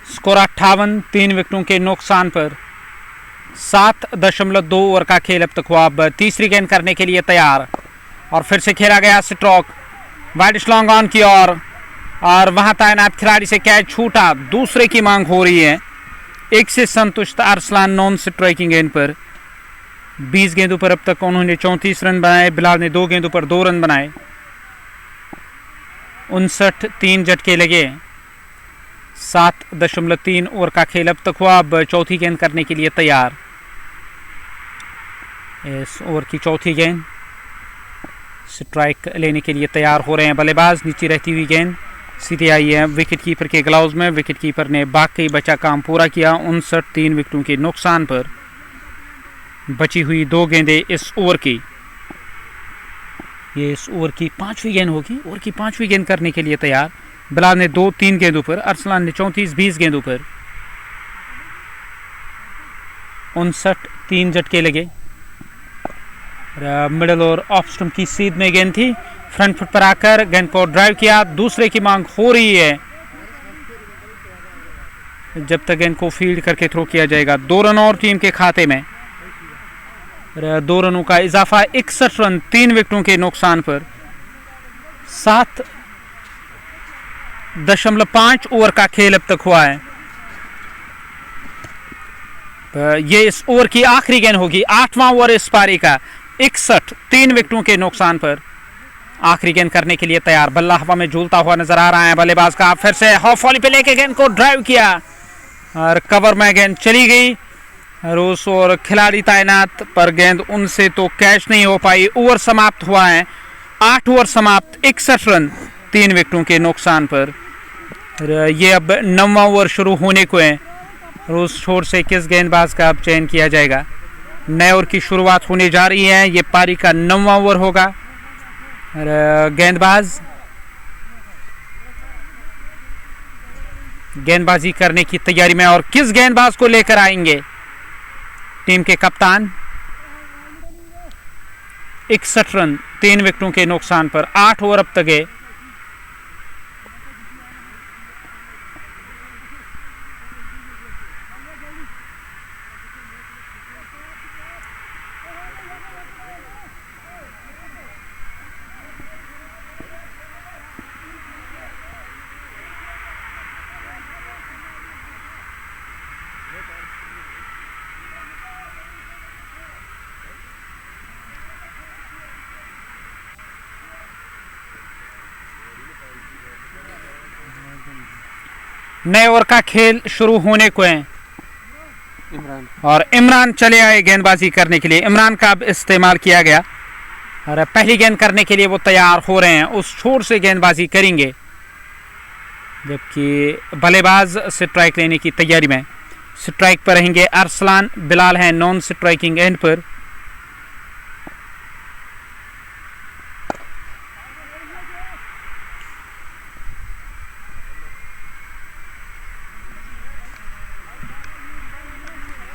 स्कोर 58, 3 विकेटों के नुकसान पर। 7.2 ओवर का खेल अब तक हुआ। अब तीसरी गेंद करने के लिए तैयार और फिर से खेला गया स्ट्रोक वाइड लॉन्ग ऑन की ओर और वहां तैनात खिलाड़ी से कैच छूटा। दूसरे की मांग हो रही है। एक से संतुष्ट अरसलान नॉन स्ट्राइकिंग गेंद पर। 20 गेंदों पर अब तक उन्होंने 34 रन बनाए। बिलाल ने 2 गेंदों पर 2 रन बनाए। 59, 3 झटके लगे। 7.3 ओवर का खेल अब तक हुआ। अब चौथी गेंद करने के लिए तैयार। इस ओवर की चौथी गेंद, स्ट्राइक लेने के लिए तैयार हो रहे हैं बल्लेबाज। नीचे रहती हुई गेंद सीधे आई है विकेट कीपर के ग्लव्स में। विकेट कीपर ने बाकी बचा काम पूरा किया। 59, 3 विकेटों के नुकसान पर। बची हुई 2 गेंदें इस ओवर की। ये इस ओवर की 5वीं गेंद होगी। ओवर की 5वीं गेंद करने के लिए तैयार। बिलाल ने 2-3 गेंदों पर, अरसलान ने 34-20 गेंदों पर। 59, 3 झटके लगे। मिडल और ऑफ स्टंप की सीध में गेंद थी। फ्रंट फुट पर आकर गेंद को ड्राइव किया। दूसरे की मांग हो रही है जब तक गेंद को फील्ड करके थ्रो किया जाएगा। 2 रन और टीम के खाते में। 2 रनों का इजाफा। 61 रन 3 विकेटों के नुकसान पर। 7.5 ओवर का खेल अब तक हुआ है। ये इस ओवर की आखिरी गेंद होगी। 8वां ओवर इस पारी का। 61, 3 विकेटों के नुकसान पर। आखिरी गेंद करने के लिए तैयार। बल्ला हवा में झूलता हुआ नजर आ रहा है बल्लेबाज का। फिर से हाफ वॉली पे लेके गेंद को ड्राइव किया और कवर में गेंद चली गई। रूस और खिलाड़ी तैनात पर गेंद उनसे तो कैच नहीं हो पाई। ओवर समाप्त हुआ है। 8 ओवर समाप्त। 61 रन 3 विकेटों के नुकसान पर। ये अब 9वां ओवर शुरू होने को है। रूस छोर से किस गेंदबाज का अब चयन किया जाएगा। नए ओवर की शुरुआत होने जा रही है। ये पारी का 9वां ओवर होगा। गेंदबाजी करने की तैयारी में और किस गेंदबाज को लेकर आएंगे टीम के कप्तान। 61 रन 3 विकेटों के नुकसान पर। 8 ओवर अब तक है। नए ओवर का खेल शुरू होने को है और इमरान चले आए गेंदबाजी करने के लिए। इमरान का अब इस्तेमाल किया गया और पहली गेंद करने के लिए वो तैयार हो रहे हैं। उस छोर से गेंदबाजी करेंगे जबकि बल्लेबाज स्ट्राइक लेने की तैयारी में। स्ट्राइक पर रहेंगे अरसलान। बिलाल हैं नॉन स्ट्राइकिंग एंड पर।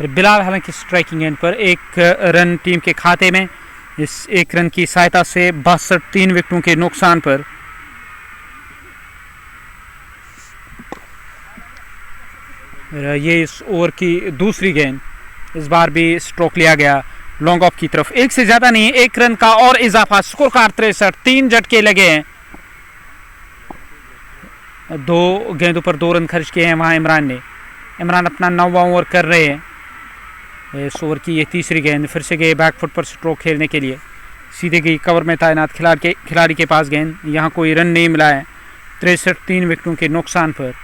बिलाल हालांकि स्ट्राइकिंग एंड पर। 1 रन टीम के खाते में। इस 1 रन की सहायता से 62, 3 विकेटों के नुकसान पर। ये इस ओवर की दूसरी गेंद। इस बार भी स्ट्रोक लिया गया लॉन्ग ऑफ की तरफ। 1 से ज्यादा नहीं, 1 रन का और इजाफा। स्कोर कार्ड 63, 3 झटके लगे हैं। 2 गेंदों पर 2 रन खर्च किए हैं वहां इमरान ने। इमरान अपना 9वां ओवर कर रहे हैं। इस ओवर की ये तीसरी गेंद। फिर से गए बैकफुट पर स्ट्रोक खेलने के लिए। सीधे गई कवर में तैनात खिलाड़ी के पास गेंद। यहाँ कोई रन नहीं मिला है। 63, 3 विकेटों के नुकसान पर।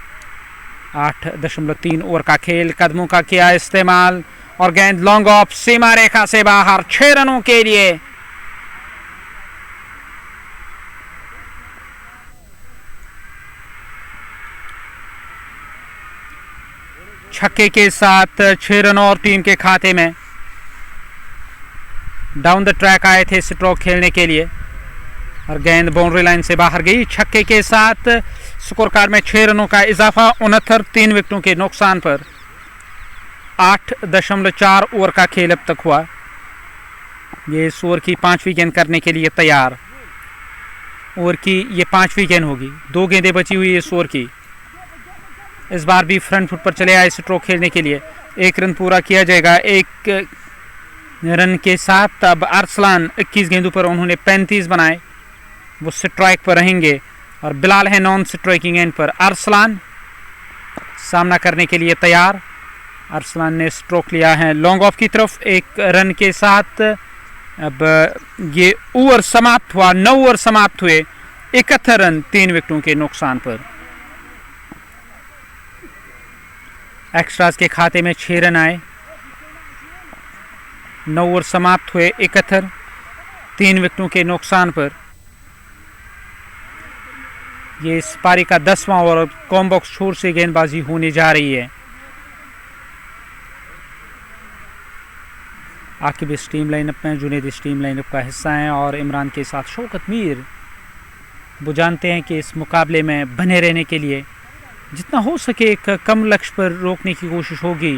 8.3 ओवर का खेल। कदमों का किया इस्तेमाल और गेंद लॉन्ग ऑफ सीमा रेखा से बाहर। 6 रनों के लिए। छक्के के साथ 6 रन और टीम के खाते में। डाउन द ट्रैक आए थे स्ट्रोक खेलने के लिए और गेंद बाउंड्री लाइन से बाहर गई। छक्के के साथ स्कोर कार्ड में 6 रनों का इजाफा। 69, 3 विकेटों के नुकसान पर। 8.4 ओवर का खेल अब तक हुआ। ये इस ओवर की 5वीं गेंद करने के लिए तैयार। ओवर की ये 5वीं गेंद होगी। 2 गेंदें बची हुई इस ओवर की। इस बार भी फ्रंट फुट पर चले आए स्ट्रोक खेलने के लिए। 1 रन पूरा किया जाएगा 1 रन के साथ। अब अरसलान 21 गेंदों पर उन्होंने 35 बनाए, वो स्ट्राइक पर रहेंगे और बिलाल है नॉन स्ट्राइकिंग एंड पर। अरसलान सामना करने के लिए तैयार। अरसलान ने स्ट्रोक लिया है लॉन्ग ऑफ की तरफ 1 रन के साथ। अब ये ओवर समाप्त हुआ, 9 ओवर समाप्त हुए, 71 रन 3 विकेटों के नुकसान पर। एक्स्ट्रास के खाते में 6 रन आए, 9 ओवर समाप्त हुए, 71 3 विकेटों के नुकसान पर। ये इस पारी का 10वां ओवर। कॉम्बॉक्स छोर से गेंदबाजी होने जा रही है। आकिब इस टीम लाइनअप में, जुनेद इस टीम लाइनअप का हिस्सा हैं और इमरान के साथ शौकत मीर। वो जानते हैं कि इस मुकाबले में बने रहने के लिए जितना हो सके एक कम लक्ष्य पर रोकने की कोशिश होगी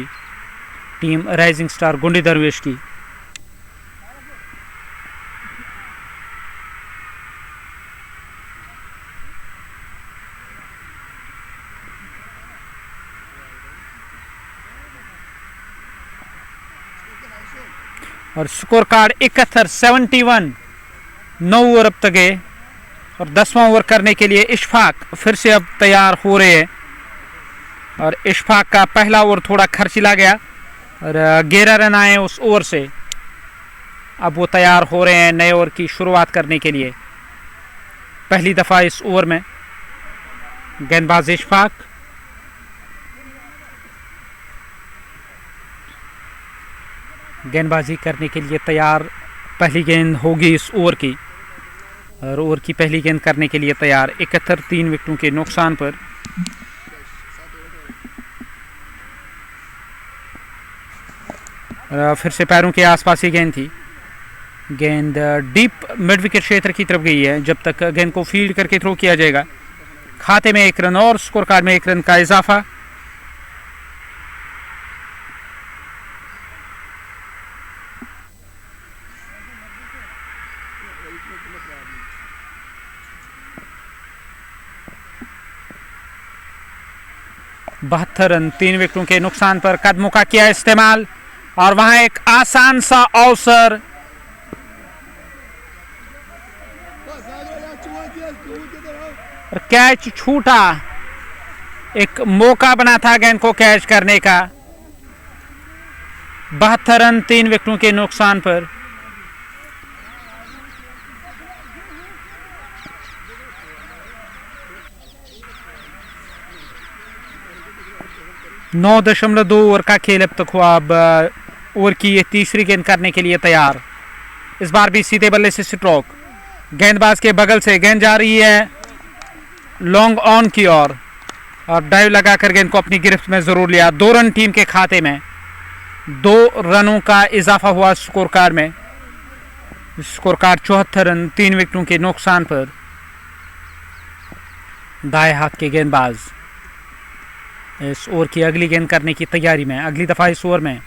टीम राइजिंग स्टार गुंडी दरवेश की। और स्कोर कार्ड 71 9 ओवर अब तक है और 10वां ओवर करने के लिए इशफाक फिर से अब तैयार हो रहे हैं। और इशफाक का पहला ओवर थोड़ा खर्चीला गया और 11 रन आए उस ओवर से। अब वो तैयार हो रहे हैं नए ओवर की शुरुआत करने के लिए। पहली दफ़ा इस ओवर में गेंदबाज इशफाक, गेंदबाजी करने के लिए तैयार। पहली गेंद होगी इस ओवर की और ओवर की पहली गेंद करने के लिए तैयार। 71 3 विकेटों के नुकसान पर। फिर से पैरों के आसपास ही गेंद थी। गेंद डीप मिड विकेट क्षेत्र की तरफ गई है। जब तक गेंद को फील्ड करके थ्रो किया जाएगा। खाते में 1 रन और स्कोर कार्ड में 1 रन का इजाफा। बहत्तर रन 3 विकेटों के नुकसान पर। कदमों का किया इस्तेमाल और वहां एक आसान सा अवसर। और कैच छूटा। एक मौका बना था गेंद को कैच करने का। 72 रन 3 विकेटों के नुकसान पर। नौ 9.2 ओवर का खेल अब तक हुआ। अब ओवर की ये तीसरी गेंद करने के लिए तैयार। इस बार भी सीधे बल्ले से स्ट्रोक। गेंदबाज के बगल से गेंद जा रही है लॉन्ग ऑन की ओर और डाइव लगाकर गेंद को अपनी गिरफ्त में जरूर लिया। 2 रन टीम के खाते में। 2 रनों का इजाफा हुआ स्कोर कार्ड में। स्कोर कार्ड 74 रन 3 विकेटों के नुकसान पर। दाएं हाथ के गेंदबाज इस ओवर की अगली गेंद करने की तैयारी में। अगली दफ़ा इस ओवर में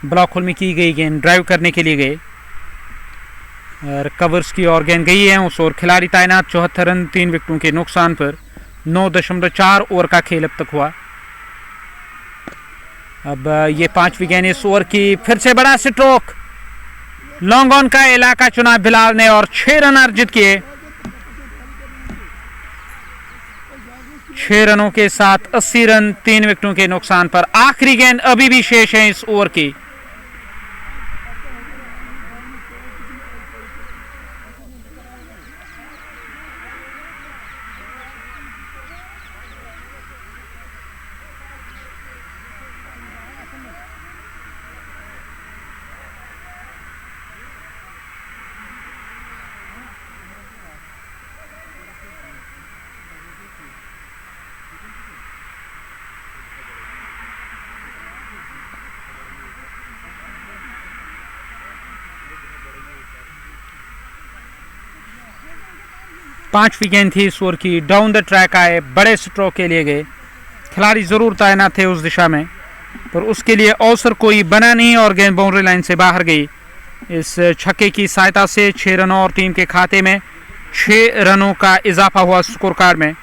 ब्लॉक होल में की गई गेंद ड्राइव करने के लिए गए और कवर्स की ओर गेंद गई है उस ओर। खिलाड़ी तैनात। 74 रन 3 विकेटों के नुकसान पर। 9.4 ओवर का खेल अब तक हुआ। अब ये 5वीं गेंद इस ओवर की। फिर से बड़ा स्ट्रोक। लॉन्ग ऑन का इलाका चुना बिलाल ने और 6 रन अर्जित किए। 6 रनों के साथ 80 रन 3 विकेटों के नुकसान पर। आखिरी गेंद अभी भी शेष है इस ओवर की। पांचवी गेंद थी इस ओवर की। डाउन द ट्रैक आए, बड़े स्ट्रोक के लिए गए। खिलाड़ी जरूर तैनात थे उस दिशा में पर उसके लिए अवसर कोई बना नहीं और गेंद बाउंड्री लाइन से बाहर गई। इस छक्के की सहायता से 6 रनों और टीम के खाते में 6 रनों का इजाफा हुआ स्कोर कार्ड में।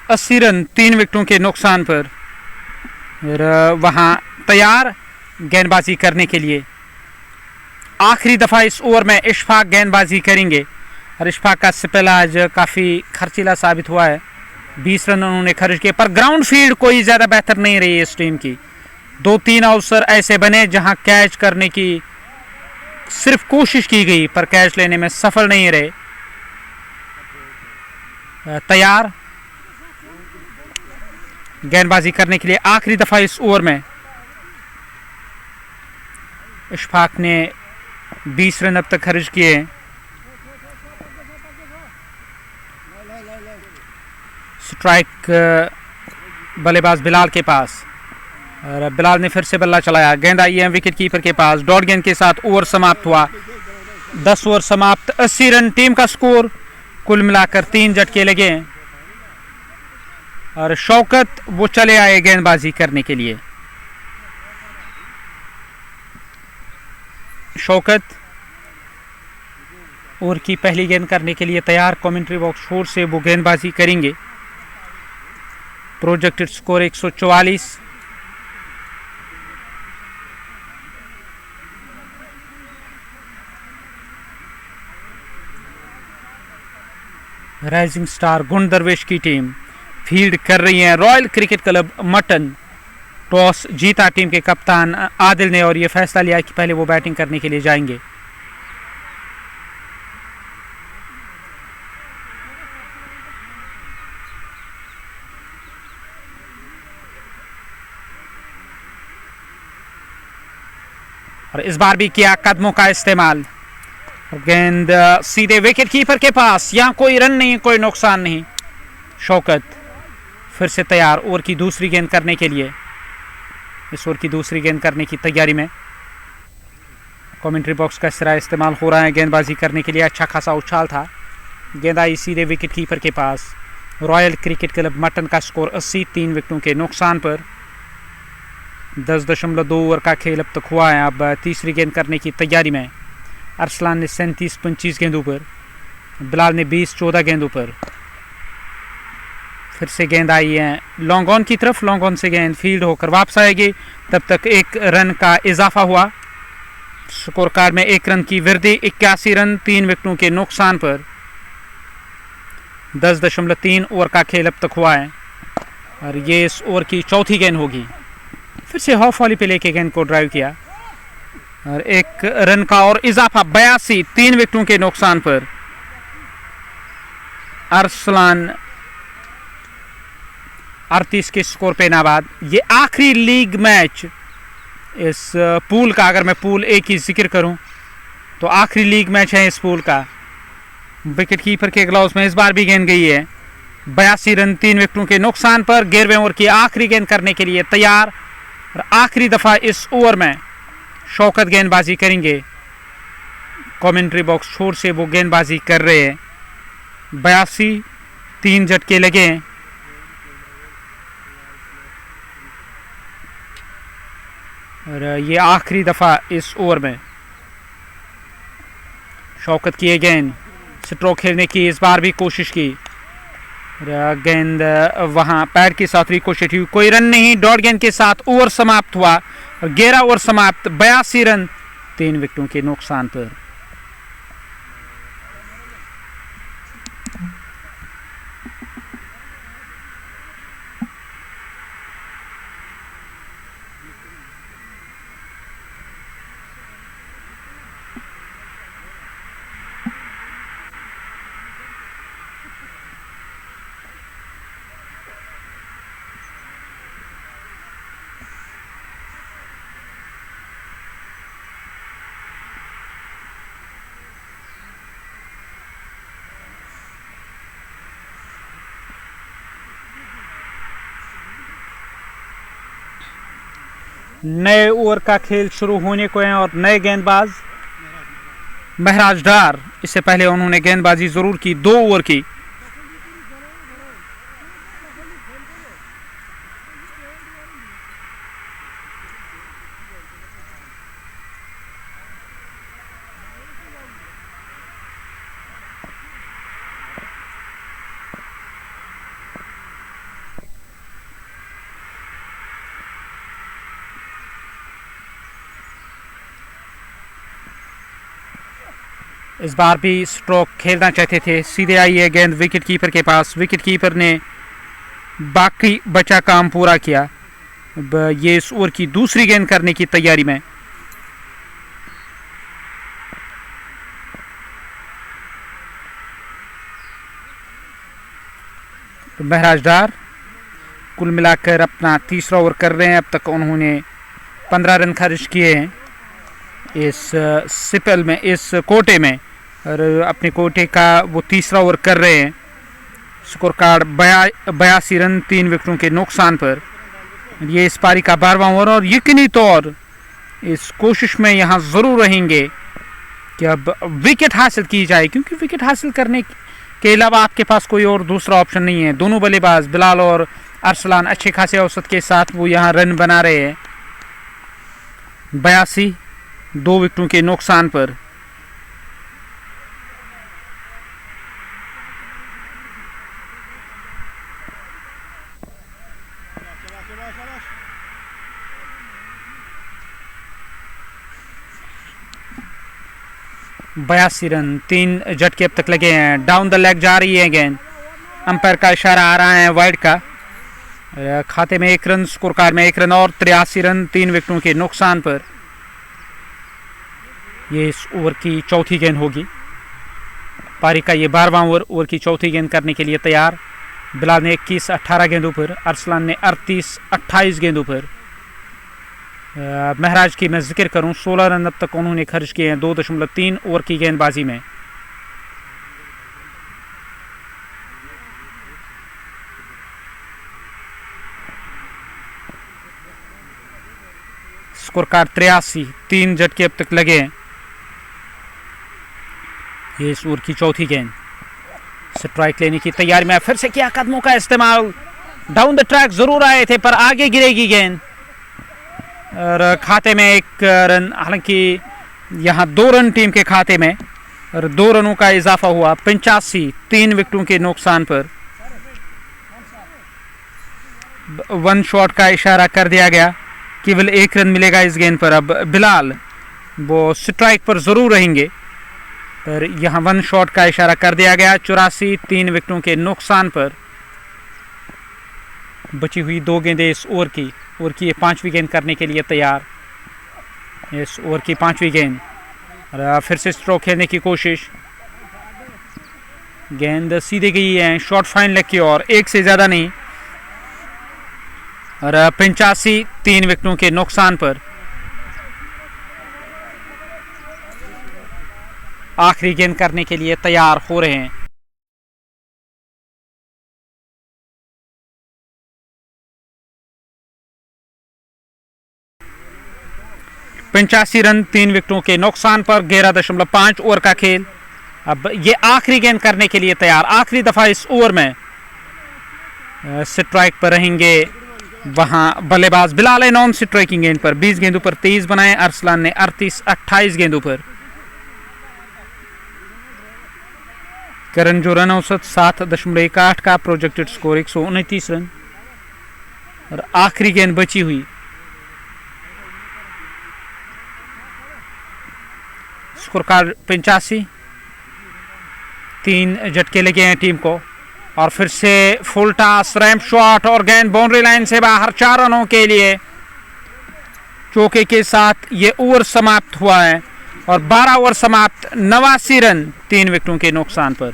अस्सी रन 3 विकेटों के नुकसान पर वहां तैयार गेंदबाजी करने के लिए। आखिरी दफा इस ओवर में इशफाक गेंदबाजी करेंगे और इशफाक का स्पेल आज काफी खर्चीला साबित हुआ है। 20 रन उन्होंने खर्च किए, पर ग्राउंड फील्ड कोई ज्यादा बेहतर नहीं रही इस टीम की। 2-3 अवसर ऐसे बने जहां कैच करने की सिर्फ कोशिश की गई, पर कैच लेने में सफल नहीं रहे। तैयार गेंदबाजी करने के लिए आखिरी दफा इस ओवर में। इशफाक ने 20 रन अब तक खर्च किए। स्ट्राइक बल्लेबाज बिलाल के पास, और बिलाल ने फिर से बल्ला चलाया। गेंद आई है विकेट कीपर के पास। डॉट गेंद के साथ ओवर समाप्त हुआ। 10 ओवर समाप्त, 80 रन टीम का स्कोर। कुल मिलाकर 3 झटके लगे और शौकत वो चले आए गेंदबाजी करने के लिए। शौकत ओवर की पहली गेंद करने के लिए तैयार। कमेंट्री बॉक्स 4 से वो गेंदबाजी करेंगे। Projected score 144। राइजिंग स्टार गुण दरवेश की टीम फील्ड कर रही है royal cricket club mutton. Toss जीता टीम के कप्तान आदिल ने और यह फैसला लिया कि पहले वो बैटिंग करने के लिए जाएंगे। और इस बार भी किया कदमों का इस्तेमाल। गेंद सीधे विकेट कीपर के पास। यहां कोई रन नहीं, कोई नुकसान नहीं। शौकत फिर से तैयार ओवर की दूसरी गेंद करने के लिए। इस ओवर की दूसरी गेंद करने की तैयारी में। कमेंट्री बॉक्स का इस तरह इस्तेमाल हो रहा है गेंदबाजी करने के लिए। अच्छा खासा उछाल था। गेंद आई सीधे विकेट कीपर के पास। रॉयल क्रिकेट क्लब मटन का स्कोर 80, 3 विकेटों के नुकसान पर। 10.2 ओवर का खेल अब तक हुआ है। अब तीसरी गेंद करने की तैयारी में। अरसलान ने 37-25 गेंदों पर, बिलाल ने 20-14 गेंदों पर। फिर से गेंद आई है लॉन्ग ऑन की तरफ। लॉन्ग ऑन से गेंद फील्ड होकर वापस आएगी। तब तक 1 रन का इजाफा हुआ। स्कोर कार्ड में 1 रन की वृद्धि। 81 रन 3 विकेटों के नुकसान पर। 10.3 ओवर का खेल अब तक हुआ है और ये इस ओवर की चौथी गेंद होगी। फिर से हाफ वॉली पे लेके गेंद को ड्राइव किया और 1 रन का और इजाफा। 82, 3 विकेटों के नुकसान पर। अरसलान 38 के स्कोर पे नाबाद। ये आखिरी लीग मैच इस पूल का, अगर मैं पूल ए की जिक्र करूं तो आखिरी लीग मैच है इस पूल का। विकेट कीपर के ग्लव्स में इस बार भी गेंद गई है। 82 रन 3 विकेटों के नुकसान पर। 11वें ओवर की आखिरी गेंद करने के लिए तैयार और आखिरी दफा इस ओवर में शौकत गेंदबाजी करेंगे। कमेंट्री बॉक्स छोर से वो गेंदबाजी कर रहे हैं। 82, 3 झटके लगे और ये आखिरी दफा इस ओवर में शौकत की गेंद। स्ट्रोक खेलने की इस बार भी कोशिश की। गेंद वहां पैर के साथ रिकोशेट हुई। कोई रन नहीं। डॉट गेंद के साथ ओवर समाप्त हुआ और 11 ओवर समाप्त। 82 रन 3 विकेटों के नुकसान पर। नए ओवर का खेल शुरू होने को है और नए गेंदबाज महराज डार। इससे पहले उन्होंने गेंदबाजी जरूर की 2 ओवर की। इस बार भी स्ट्रोक खेलना चाहते थे, सीधे आई है गेंद विकेट कीपर के पास। विकेट कीपर ने बाकी बचा काम पूरा किया। अब ये इस ओवर की दूसरी गेंद करने की तैयारी में। तो महराज डार कुल मिलाकर अपना तीसरा ओवर कर रहे हैं। अब तक उन्होंने 15 रन खर्च किए हैं इस सिपल में, इस कोटे में, और अपने कोटे का वो तीसरा ओवर कर रहे हैं। स्कोर कार्ड 82 रन 3 विकेटों के नुकसान पर। ये इस पारी का 12वां ओवर और यकीनी तौर इस कोशिश में यहाँ ज़रूर रहेंगे कि अब विकेट हासिल की जाए, क्योंकि विकेट हासिल करने के अलावा आपके पास कोई और दूसरा ऑप्शन नहीं है। दोनों बल्लेबाज बिलाल और अरसलान अच्छे खासे औसत के साथ वो यहाँ रन बना रहे हैं। 82 2 विकेटों के नुकसान पर। बयासी रन 3 झटके अब तक लगे हैं। डाउन द लेग जा रही है गेंद। अंपायर का इशारा आ रहा है वाइड का। खाते में 1 रन, स्कोर कार्ड में 1 रन और 83 रन 3 विकेटों के नुकसान पर। ये इस ओवर की चौथी गेंद होगी। पारी का ये 12वां ओवर। ओवर की चौथी गेंद करने के लिए तैयार। बिलाल ने 21-18 गेंदों पर, अरसलान ने 38-28 गेंदों पर। महराज की मैं जिक्र करूं, 16 रन अब तक उन्होंने खर्च किए हैं 2.3 ओवर की गेंदबाजी में। स्कोर कार्ड 83 3 झटके अब तक लगे हैं। ये इस ओवर की चौथी गेंद। स्ट्राइक लेने की तैयारी में फिर से किया कदमों का इस्तेमाल। डाउन द ट्रैक जरूर आए थे पर आगे गिरेगी गेंद और खाते में 1 रन। हालांकि यहाँ 2 रन टीम के खाते में और 2 रनों का इजाफा हुआ। 85 3 विकेटों के नुकसान पर। 1 शॉट का इशारा कर दिया गया। केवल 1 रन मिलेगा इस गेंद पर। अब बिलाल वो स्ट्राइक पर जरूर रहेंगे पर यहाँ 1 शॉट का इशारा कर दिया गया। 84 3 विकेटों के नुकसान पर। बची हुई 2 गेंदें इस ओवर की। ओवर की ये 5वीं गेंद करने के लिए तैयार। इस ओवर की 5वीं गेंद और फिर से स्ट्रोक खेलने की कोशिश। गेंद सीधे गई है शॉर्ट फाइन लेग की ओर, 1 से ज़्यादा नहीं। और 85 3 विकेटों के नुकसान पर। आखिरी गेंद करने के लिए तैयार हो रहे हैं। रन 3 विकेटों के नुकसान पर। 11.5 ओवर का खेल। अब ये आखिरी गेंद करने के लिए तैयार। आखिरी दफा इस ओवर में स्ट्राइक पर रहेंगे वहां बल्लेबाज बिलाल है। नॉन स्ट्राइकिंग गेंद पर 20 गेंदों पर 23 बनाए। अरसलान ने 38-28 गेंदों पर। करंट जो रन औसत 7.18 का, प्रोजेक्टेड स्कोर 129 रन। और आखिरी गेंद बची हुई। स्कोर कार्ड 85 3 झटके लगे हैं टीम को। और फिर से फुल टॉस, रैंप शॉट और गेंद बाउंड्री लाइन से बाहर। 4 रनों के लिए चौके के साथ ये ओवर समाप्त हुआ है और 12 ओवर समाप्त। 89 रन 3 विकेटों के नुकसान पर।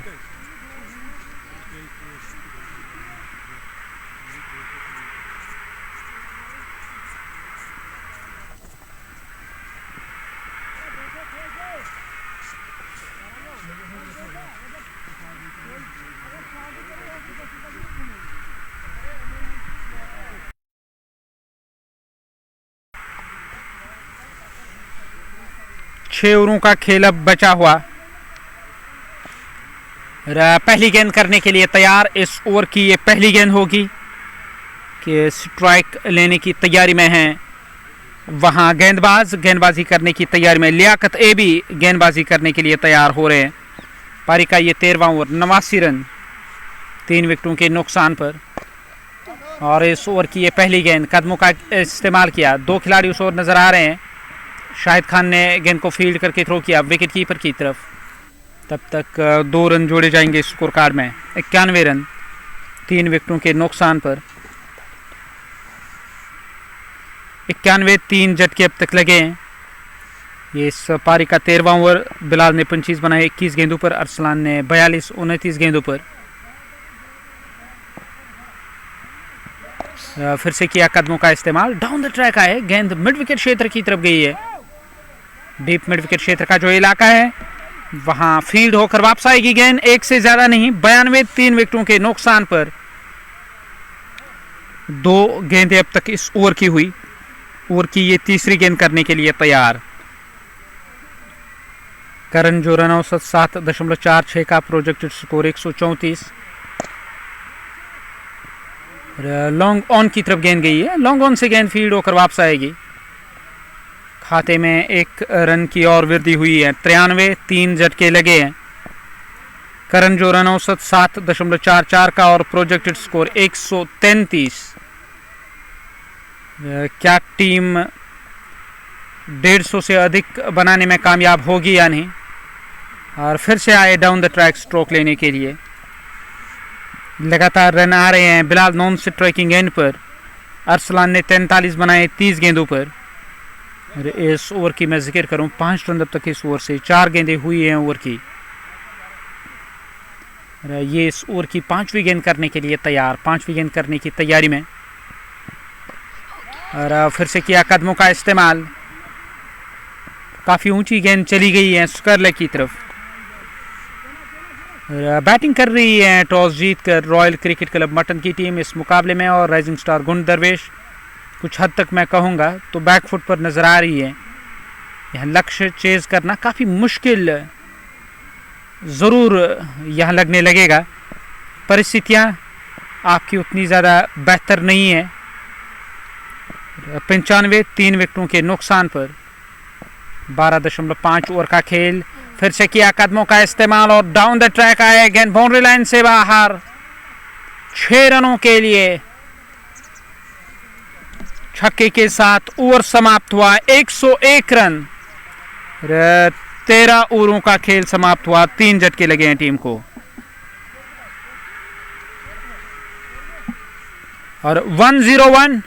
छह ओवरों का खेल अब बचा हुआ। पहली गेंद करने के लिए तैयार। इस ओवर की ये पहली गेंद होगी कि स्ट्राइक लेने की तैयारी में हैं वहां गेंदबाज। गेंदबाजी करने की तैयारी में लियाकत ए भी गेंदबाजी करने के लिए तैयार हो रहे हैं। पारी का ये 13वां ओवर। 89 रन 3 विकेटों के नुकसान पर। और इस ओवर की ये पहली गेंद। कदमों का इस्तेमाल किया। 2 खिलाड़ी उस ओवर नजर आ रहे हैं। शाहिद खान ने गेंद को फील्ड करके थ्रो किया विकेट कीपर की तरफ। तब तक 2 रन जोड़े जाएंगे स्कोर कार्ड में। 91 रन 3 विकेटों के नुकसान पर। 91 3 झटके अब तक लगे हैं। ये इस पारी का 13वां ओवर। बिलाल ने 25 बनाए 21 गेंदों पर। अरसलान ने 42 29 गेंदों पर। फिर से किया कदमों का इस्तेमाल। डाउन द ट्रैक आए, गेंद मिड विकेट क्षेत्र की तरफ गई है। डीप मिड विकेट क्षेत्र का जो इलाका है वहां फील्ड होकर वापस आएगी गेंद। एक से ज्यादा नहीं, 92 3 विकेटों के नुकसान पर। 2 गेंदें अब तक इस ओवर की हुई। ओवर की ये तीसरी गेंद करने के लिए तैयार। करण जो रन औसत 7.46 का, प्रोजेक्टेड स्कोर 134। लॉन्ग ऑन की तरफ गेंद गई है। लॉन्ग ऑन से गेंद फील्ड होकर वापस आएगी। खाते में 1 रन की और वृद्धि हुई है। 93 3 झटके लगे हैं। करण जो रन औसत 7.44 का और प्रोजेक्टेड स्कोर 133। क्या टीम 150 से अधिक बनाने में कामयाब होगी या नहीं। और फिर से आए डाउन द ट्रैक स्ट्रोक लेने के लिए। लगातार रन आ रहे हैं। बिलाल नॉन स्ट्राइकिंग एंड पर। अरसलान ने 43 बनाए 30 गेंदों पर। इस ओवर की मैं जिक्र करूं, 5 रन अब तक इस ओवर से। 4 गेंदें हुई हैं ओवर की। ये इस ओवर की 5वीं गेंद करने के लिए तैयार। 5वीं गेंद करने की तैयारी में। और फिर से किया कदमों का इस्तेमाल। काफी ऊंची गेंद चली गई है स्क्वायर लेग की तरफ। बैटिंग कर रही है टॉस जीतकर रॉयल क्रिकेट क्लब मटन की टीम इस मुकाबले में। और राइजिंग स्टार गुंड दरवेश कुछ हद तक मैं कहूँगा तो बैकफुट पर नजर आ रही है। यह लक्ष्य चेज करना काफ़ी मुश्किल ज़रूर यहाँ लगने लगेगा। परिस्थितियाँ आपकी उतनी ज़्यादा बेहतर नहीं है। 95 3 विकेटों के नुकसान पर। 12.5 ओवर का खेल। फिर से किया कदमों का इस्तेमाल और डाउन द ट्रैक आए, गेंद बाउंड्री लाइन से बाहर। 6 रनों के लिए छक्के के साथ ओवर समाप्त हुआ। 101 रन। 13 ओवरों का खेल समाप्त हुआ। 3 झटके लगे हैं टीम को। और 101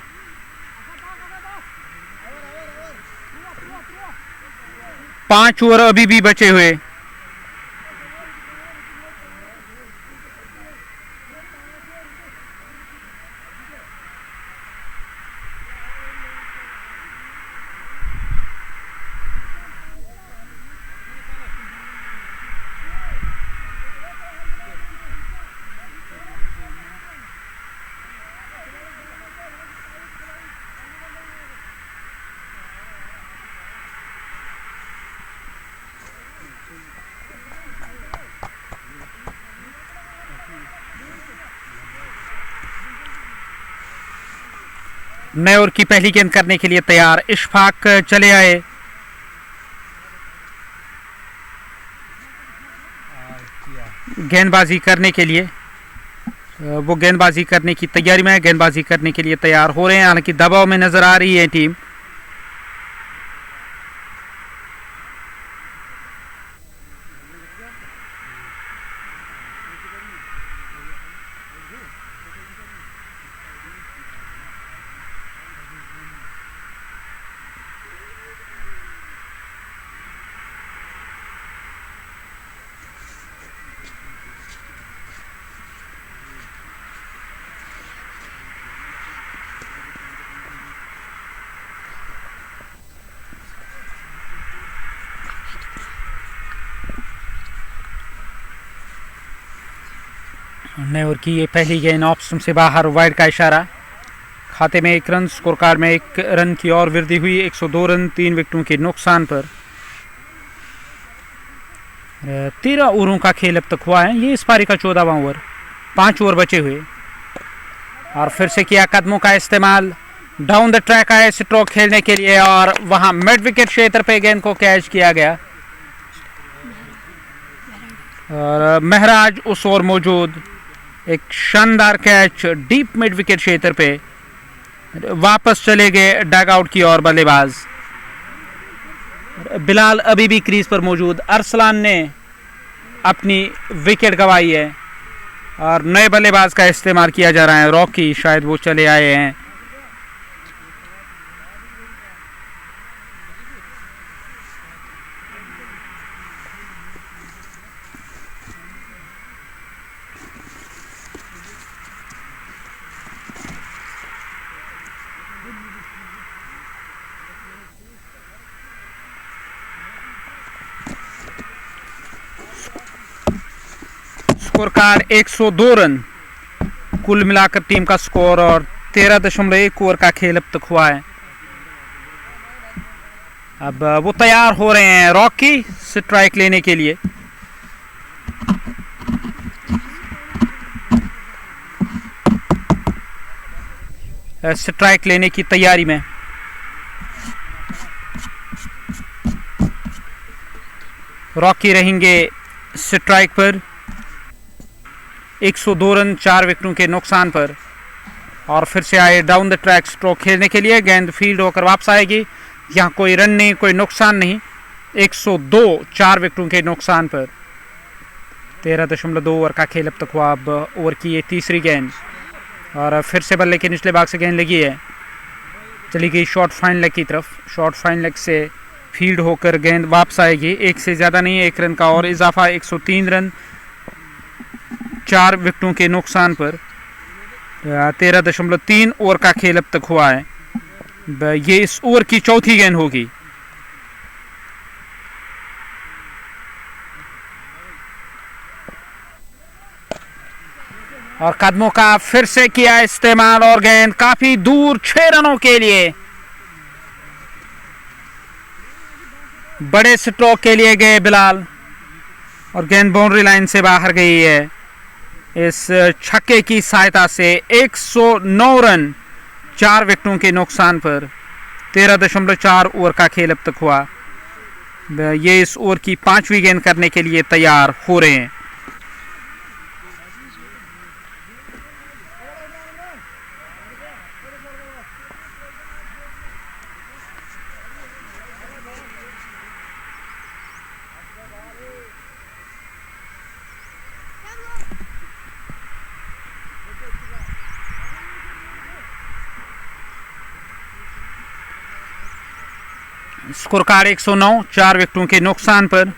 5 ओवर अभी भी बचे हुए। नए ओवर की पहली गेंद करने के लिए तैयार। इशफाक चले आए। गेंदबाजी करने के लिए वो गेंदबाजी करने की तैयारी में है। गेंदबाजी करने के लिए तैयार हो रहे हैं। हालांकि दबाव में नजर आ रही है टीम। नए ओवर की ये पहली गेंद ऑफ स्टंप से बाहर, वाइड का इशारा। खाते में 1 रन, स्कोर कार्ड में 1 रन की और वृद्धि हुई। 102 रन 3 विकेटों के नुकसान पर। 13 ओवरों का खेल अब तक हुआ है। ये इस पारी का 14वां ओवर। 5 ओवर बचे हुए। और फिर से किया कदमों का इस्तेमाल। डाउन द ट्रैक आए स्ट्रोक खेलने के लिए और वहां मिड विकेट क्षेत्र पे गेंद को कैच किया गया। और महराज उस ओर मौजूद। एक शानदार कैच डीप मिड विकेट क्षेत्र पे। वापस चले गए डग आउट की ओर बल्लेबाज। बिलाल अभी भी क्रीज पर मौजूद। अरसलान ने अपनी विकेट गंवाई है और नए बल्लेबाज का इस्तेमाल किया जा रहा है। रॉकी शायद वो चले आए हैं। स्कोर कार्ड 102 रन कुल मिलाकर टीम का स्कोर और 13.1 ओवर का खेल अब तक हुआ है। अब वो तैयार हो रहे हैं रॉकी स्ट्राइक लेने के लिए। स्ट्राइक लेने की तैयारी में रॉकी रहेंगे स्ट्राइक पर 102 रन 4 विकेटों के नुकसान पर। और फिर से आए डाउन द ट्रैक स्ट्रोक खेलने के लिए। गेंद फील्ड होकर वापस आएगी। यहाँ कोई रन नहीं, कोई नुकसान नहीं। 102 4 विकेटों के नुकसान पर 13.2 ओवर का खेल अब तक हुआ। अब ओवर की ये तीसरी गेंद और फिर से बल्ले के निचले भाग से गेंद लगी है, चली गई शॉर्ट फाइन लेग की तरफ। शॉर्ट फाइन लेग से फील्ड होकर गेंद वापस आएगी। एक से ज़्यादा नहीं, 1 रन का और इजाफा। 103 रन 4 विकेटों के नुकसान पर 13.3 ओवर का खेल अब तक हुआ है। ये इस ओवर की चौथी गेंद होगी। और कदमों का फिर से किया इस्तेमाल और गेंद काफी दूर 6 रनों के लिए। बड़े स्ट्रोक के लिए गए बिलाल और गेंद बाउंड्री लाइन से बाहर गई है। इस छक्के की सहायता से 109 रन 4 विकेटों के नुकसान पर 13.4 ओवर का खेल अब तक हुआ। ये इस ओवर की 5वीं गेंद करने के लिए तैयार हो रहे हैं। स्कोर कार्ड 109 4 विकेटों के नुकसान पर।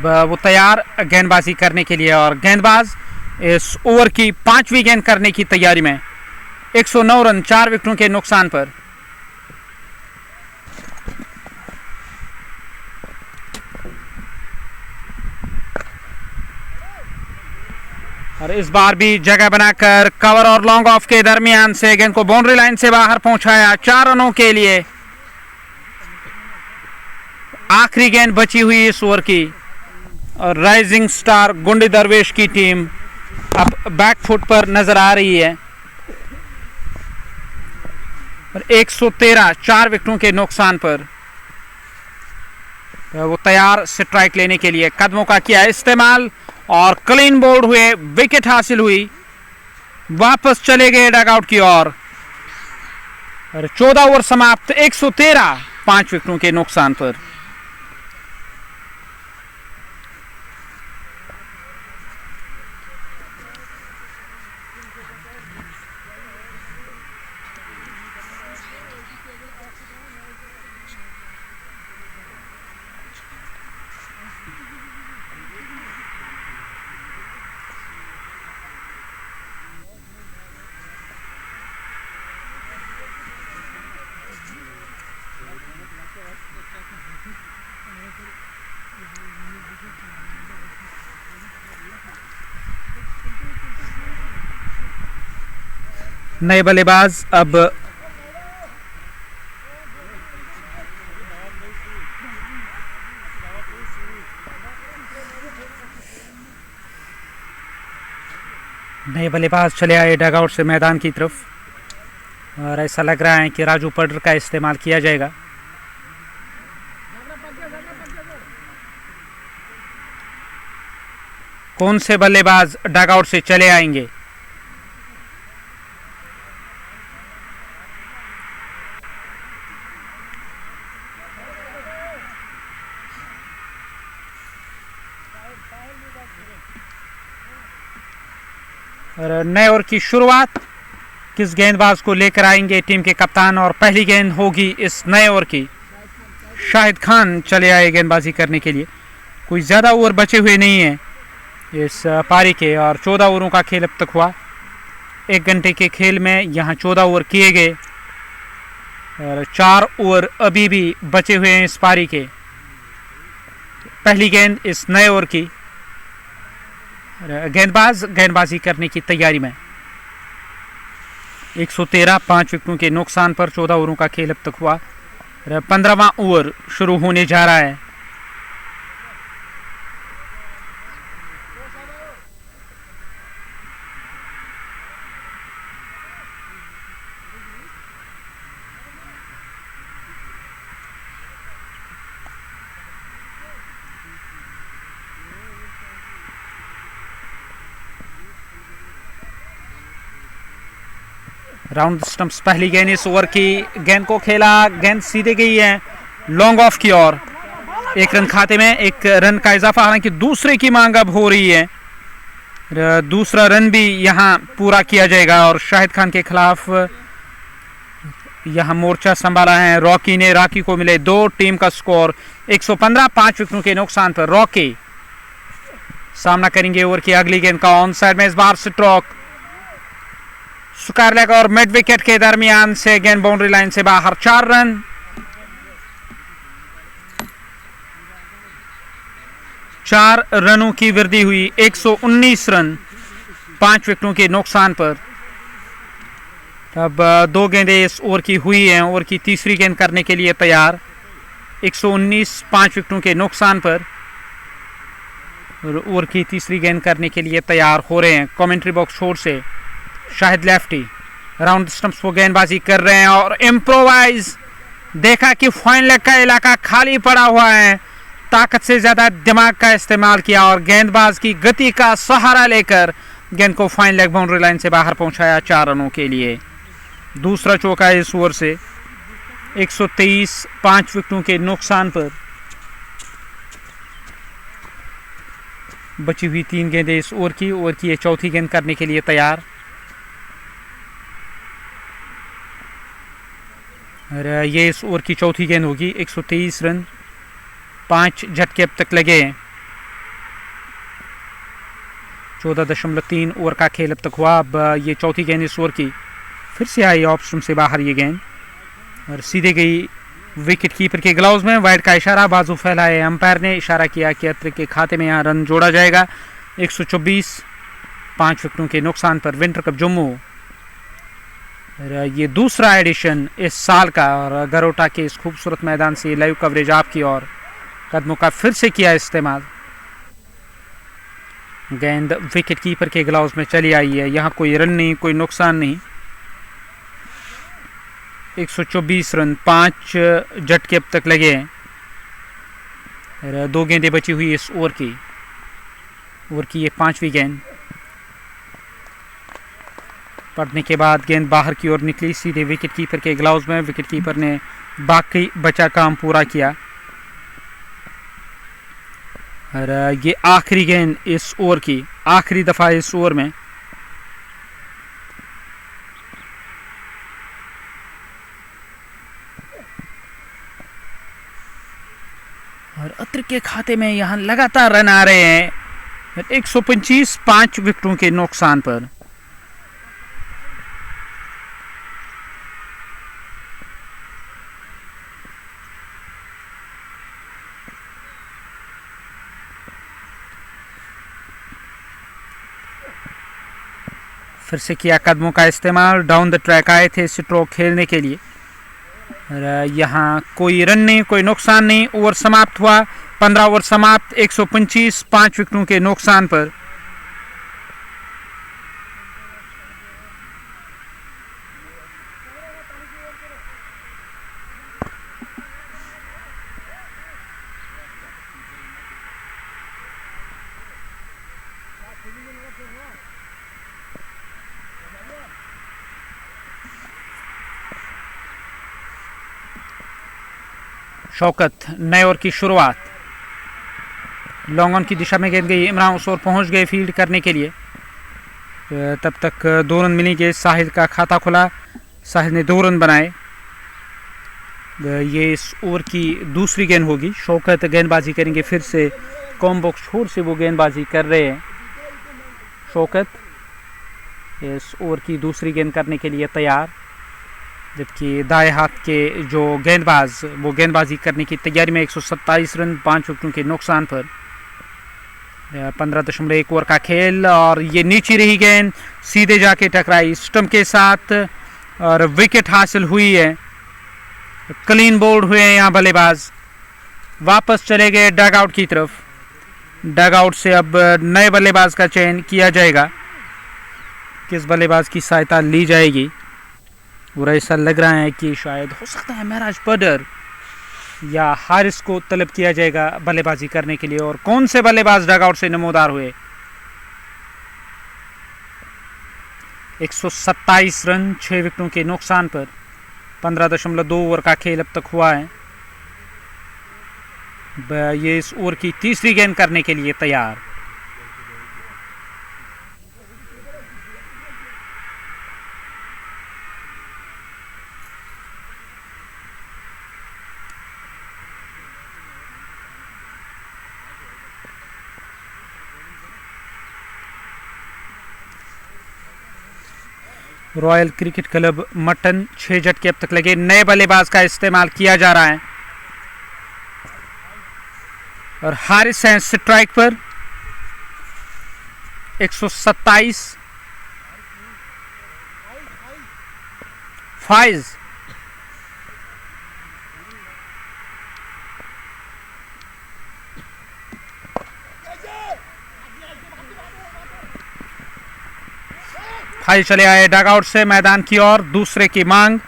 वो तैयार गेंदबाजी करने के लिए और गेंदबाज इस ओवर की 5वीं गेंद करने की तैयारी में। 109 रन 4 विकेटों के नुकसान पर। और इस बार भी जगह बनाकर कवर और लॉन्ग ऑफ के दरमियान से गेंद को बाउंड्री लाइन से बाहर पहुंचाया 4 रनों के लिए। आखिरी गेंद बची हुई इस ओवर की और राइजिंग स्टार गुंडी दरवेश की टीम अब बैकफुट पर नजर आ रही है। और 113 4 विकेटों के नुकसान पर वो तैयार स्ट्राइक लेने के लिए। कदमों का किया इस्तेमाल और क्लीन बोल्ड हुए, विकेट हासिल हुई, वापस चले गए डगआउट की ओर। 14 ओवर समाप्त, 113 5 विकेटों के नुकसान पर। नए बल्लेबाज अब चले आए डगआउट से मैदान की तरफ और ऐसा लग रहा है कि राजू पडर का इस्तेमाल किया जाएगा। कौन से बल्लेबाज डगआउट से चले आएंगे। और नए ओवर की शुरुआत किस गेंदबाज को लेकर आएंगे टीम के कप्तान, और पहली गेंद होगी इस नए ओवर की। शाहिद खान चले आए गेंदबाजी करने के लिए। कोई ज़्यादा ओवर बचे हुए नहीं है इस पारी के, और 14 ओवरों का खेल अब तक हुआ। 1 घंटे के खेल में यहाँ 14 ओवर किए गए और 4 ओवर अभी भी बचे हुए हैं इस पारी के। पहली गेंद इस नए ओवर की। गेंदबाज गेंदबाजी करने की तैयारी में। 113 5 विकेटों के नुकसान पर 14 ओवरों का खेल अब तक हुआ। 15वां ओवर शुरू होने जा रहा है। राउंड स्टंप्स पहली गेंद इस ओवर की। गेंद को खेला, गेंद सीधे गई है लॉन्ग ऑफ की ओर। 1 रन खाते में, 1 रन का इजाफा, हालांकि दूसरे की मांग अब हो रही है। दूसरा रन भी यहां पूरा किया जाएगा और शाहिद खान के खिलाफ यहां मोर्चा संभाला है रॉकी ने। रॉकी को मिले 2। टीम का स्कोर 115 5 विकेटों के नुकसान पर। रॉकी सामना करेंगे ओवर की अगली गेंद का। ऑन साइड में इस बार स्ट्रोक स्क्वायर लेग और मिड विकेट के दरमियान से गेंद बाउंड्री लाइन से बाहर। 4 रन। 4 रनों की वृद्धि हुई। 119 रन 5 विकेटों के नुकसान पर। अब 2 गेंदें इस ओवर की हुई हैं। ओवर की तीसरी गेंद करने के लिए तैयार। 119 5 विकेटों के नुकसान पर ओवर की तीसरी गेंद करने के लिए तैयार हो रहे हैं कमेंट्री बॉक्स छोर से शाहिद लेफ्टी। राउंड स्टंप्स वो गेंदबाजी कर रहे हैं और इम्प्रोवाइज। देखा कि फाइन लेग का इलाका खाली पड़ा हुआ है, ताकत से ज्यादा दिमाग का इस्तेमाल किया और गेंदबाज की गति का सहारा लेकर गेंद को फाइन लेग बाउंड्री लाइन से बाहर पहुंचाया 4 रनों के लिए। दूसरा चौका इस ओवर से। 123 5 विकेटों के नुकसान पर। बची हुई 3 गेंदें इस ओवर की। ओवर की ये चौथी गेंद करने के लिए तैयार। और ये इस ओवर की चौथी गेंद होगी। 123 रन 5 झटके अब तक लगे। 14.3 ओवर का खेल अब तक हुआ। अब ये चौथी गेंद इस ओवर की। फिर से आई ऑफ स्टंप से बाहर ये गेंद और सीधे गई विकेट कीपर के ग्लव्स में। वाइड का इशारा, बाजू फैलाए अंपायर ने, इशारा किया कि अतिरिक्त के खाते में यहाँ रन जोड़ा जाएगा। 124 5 विकेटों के नुकसान पर। विंटर कप जम्मू ये दूसरा एडिशन इस साल का और गरोटा के इस खूबसूरत मैदान से लाइव कवरेज आपकी और कदमों का फिर से किया इस्तेमाल। गेंद विकेट कीपर के ग्लव्स में चली आई है। यहाँ कोई रन नहीं, कोई नुकसान नहीं। 124 रन 5 झटके अब तक लगे हैं। 2 गेंदें बची हुई इस ओवर की। ओवर की ये 5वीं गेंद। पड़ने के बाद गेंद बाहर की ओर निकली सीधे विकेट कीपर के ग्लव्स में। विकेट कीपर ने बाकी बचा काम पूरा किया और ये आखिरी गेंद इस ओवर की, आखिरी दफा इस ओवर में। और अतिरिक्त के खाते में यहां लगातार रन आ रहे हैं। 125 5 विकेटों के नुकसान पर। फिर से किया कदमों का इस्तेमाल। डाउन द ट्रैक आए थे स्ट्रोक खेलने के लिए। यहाँ कोई रन नहीं, कोई नुकसान नहीं। ओवर समाप्त हुआ। 15 ओवर समाप्त। 125 5 विकेटों के नुकसान पर। शौकत नए ओवर की शुरुआत, लॉन्ग ऑन की दिशा में गेंद गई, इमरान उस ओर पहुंच गए फील्ड करने के लिए। तब तक 2 रन मिलेंगे, साहिल का खाता खुला, साहिल ने 2 रन बनाए। ये इस ओवर की दूसरी गेंद होगी। शौकत गेंदबाजी करेंगे फिर से, कॉम्बो छोर से वो गेंदबाजी कर रहे हैं। शौकत इस ओवर की दूसरी गेंद करने के लिए तैयार, जबकि दाएं हाथ के जो गेंदबाज वो गेंदबाजी करने की तैयारी में। 127 रन 5 विकेटों के नुकसान पर। 15.1 ओवर का खेल और ये नीचे रही गेंद, सीधे जाके टकराई स्टंप के साथ और विकेट हासिल हुई है। क्लीन बोल्ड हुए हैं यहाँ बल्लेबाज, वापस चले गए डग आउट की तरफ। डग आउट से अब नए बल्लेबाज का चयन किया जाएगा, किस बल्लेबाज की सहायता ली जाएगी। और ऐसा लग रहा है कि शायद हो सकता है महराज पडर या हारिस को तलब किया जाएगा बल्लेबाजी करने के लिए। और कौन से बल्लेबाज डग आउट से नमोदार हुए। 127 रन 6 विकेटों के नुकसान पर। 15.2 ओवर का खेल अब तक हुआ है। ये इस ओवर की तीसरी गेंद करने के लिए तैयार। रॉयल क्रिकेट क्लब मटन 6 झटके अब तक लगे। नए बल्लेबाज का इस्तेमाल किया जा रहा है और हारिस हैं स्ट्राइक पर। 127 फाइज चले आए डग आउट से मैदान की ओर। दूसरे की मांग,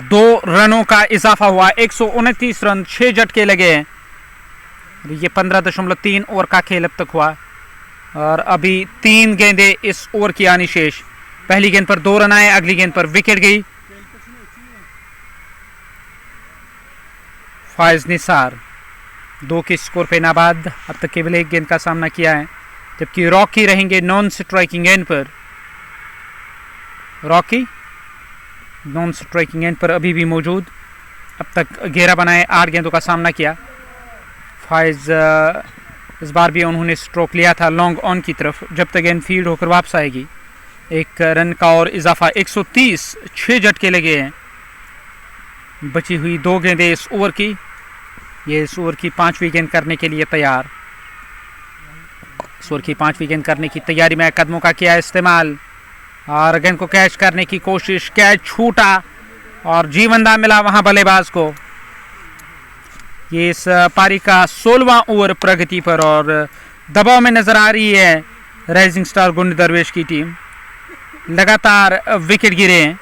2 रनों का इजाफा हुआ। 129 रन 6 झटके लगे हैं। ये 15.3 ओवर का खेल अब तक हुआ और अभी 3 गेंदें इस ओवर की आनी शेष। पहली गेंद पर 2 रन आए, अगली गेंद पर विकेट गई। फाइज निसार 2 के स्कोर पे नाबाद। अब तक केवल 1 गेंद का सामना किया है, जबकि रॉकी रहेंगे नॉन स्ट्राइकिंग एंड पर। रॉकी नॉन स्ट्राइकिंग एंड पर अभी भी मौजूद। अब तक 11 बनाए, 8 गेंदों का सामना किया। फाइज इस बार भी उन्होंने स्ट्रोक लिया था लॉन्ग ऑन की तरफ, जब तक गेंद फील्ड होकर वापस आएगी। 1 रन का और इजाफा। 130 6 झटके लगे हैं। बची हुई 2 गेंदें इस ओवर की। ये इस ओवर की 5वीं गेंद करने के लिए तैयार। इस ओवर की 5वीं गेंद करने की तैयारी में कदमों का किया इस्तेमाल और गेंद को कैच करने की कोशिश। कैच छूटा और जीवनदान मिला वहां बल्लेबाज को। ये इस पारी का 16वां ओवर प्रगति पर और दबाव में नजर आ रही है राइजिंग स्टार गुंड दरवेश की टीम। लगातार विकेट गिरे हैं।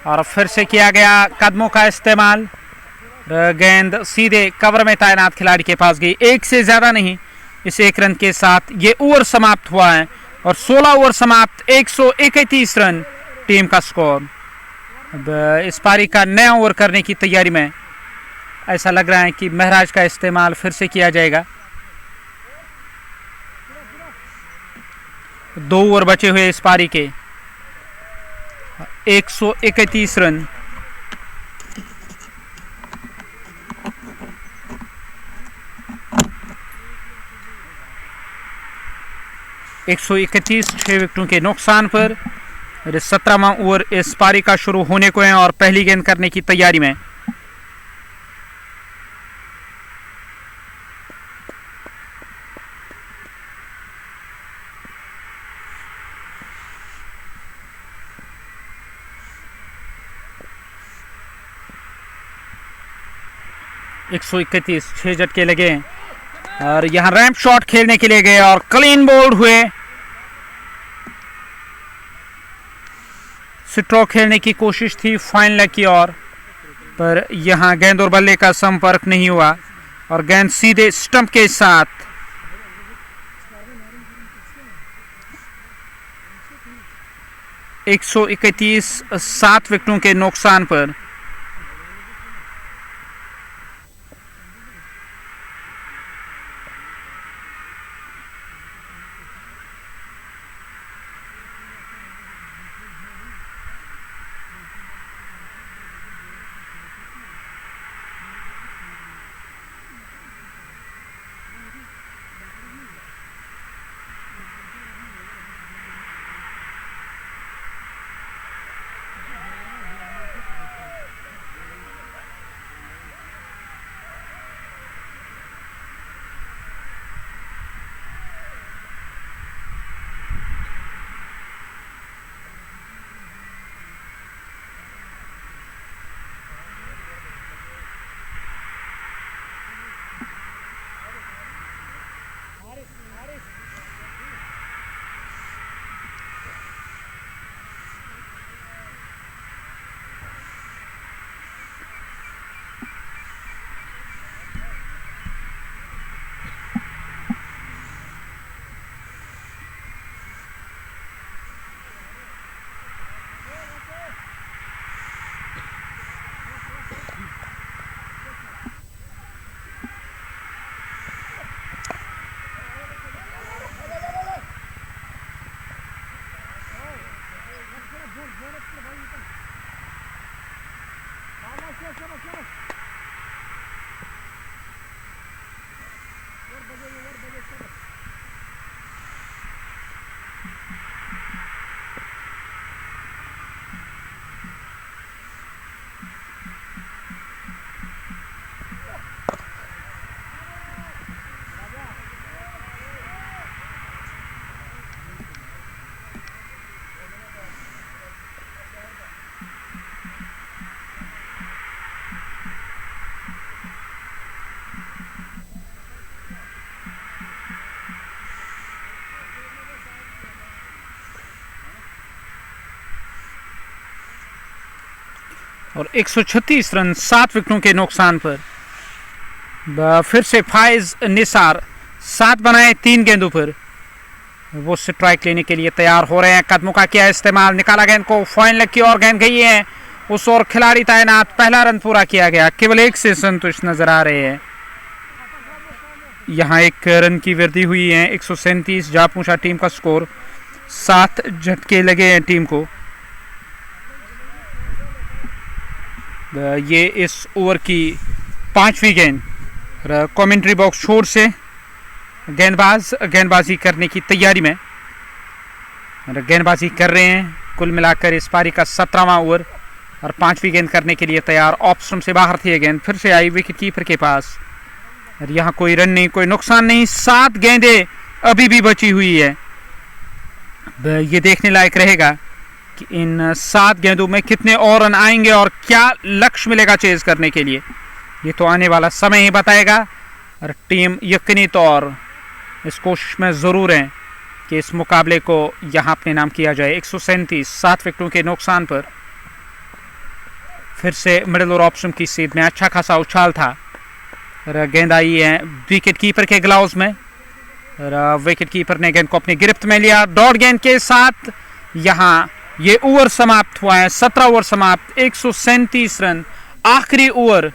और फिर से किया गया कदमों का इस्तेमाल। गेंद सीधे कवर में तैनात खिलाड़ी के पास गई। 1 से ज्यादा नहीं। इस 1 रन के साथ ये ओवर समाप्त हुआ है और 16 ओवर समाप्त। 131 रन टीम का स्कोर। अब इस पारी का नया ओवर करने की तैयारी में ऐसा लग रहा है कि महराज का इस्तेमाल फिर से किया जाएगा। 2 ओवर बचे हुए इस पारी के। 131 रन। एक 6 विकेटों के नुकसान पर 17वां ओवर इस पारी का शुरू होने को है और पहली गेंद करने की तैयारी में। एक 6 झटके लगे और यहां रैंप शॉट खेलने के लिए गए और क्लीन बोल्ड हुए। स्ट्रोक खेलने की कोशिश थी फाइन लेग की ओर, पर यहां गेंद और बल्ले का संपर्क नहीं हुआ और गेंद सीधे स्टंप के साथ 131 7 विकेटों के नुकसान पर। और 136 रन 7 विकेटों के नुकसान पर। फिर से फाइज निसार 7 बनाए 3 गेंदों पर, वो स्ट्राइक लेने के लिए तैयार हो रहे हैं। कदमों का किया इस्तेमाल, निकाला गेंद को फाइन लेग की ओर, गेंद गई है उस और खिलाड़ी तैनात, पहला रन पूरा किया गया, केवल 1 से संतुष्ट नजर आ रहे हैं। यहाँ 1 रन की वृद्धि हुई है, 137 जा पहुंचा टीम का स्कोर, 7 झटके लगे हैं टीम को। ये इस ओवर की 5वीं गेंद। कमेंट्री बॉक्स छोर से गेंदबाजी करने की तैयारी में, गेंदबाजी कर रहे हैं। कुल मिलाकर इस पारी का 17वां ओवर और 5वीं गेंद करने के लिए तैयार। ऑफ स्टंप से बाहर थी गेंद, फिर से आई विकेट कीपर के पास और यहाँ कोई रन नहीं, कोई नुकसान नहीं। 7 गेंदें अभी भी बची हुई है। ये देखने लायक रहेगा कि इन 7 गेंदों में कितने और रन आएंगे और क्या लक्ष्य मिलेगा चेज करने के लिए, ये तो आने वाला समय ही बताएगा। और टीम यकीनी तौर इस कोशिश में ज़रूर है कि इस मुकाबले को यहाँ अपने नाम किया जाए। 137 7 विकेटों के नुकसान पर। फिर से मिडिल और ऑप्शन की सीध में अच्छा खासा उछाल था और गेंद आई है विकेट कीपर के ग्लव्स में और विकेट कीपर ने गेंद को अपनी गिरफ्त में लिया। डॉट गेंद के साथ यहाँ ये ओवर समाप्त हुआ है, 17 ओवर समाप्त, 137 रन। आखिरी ओवर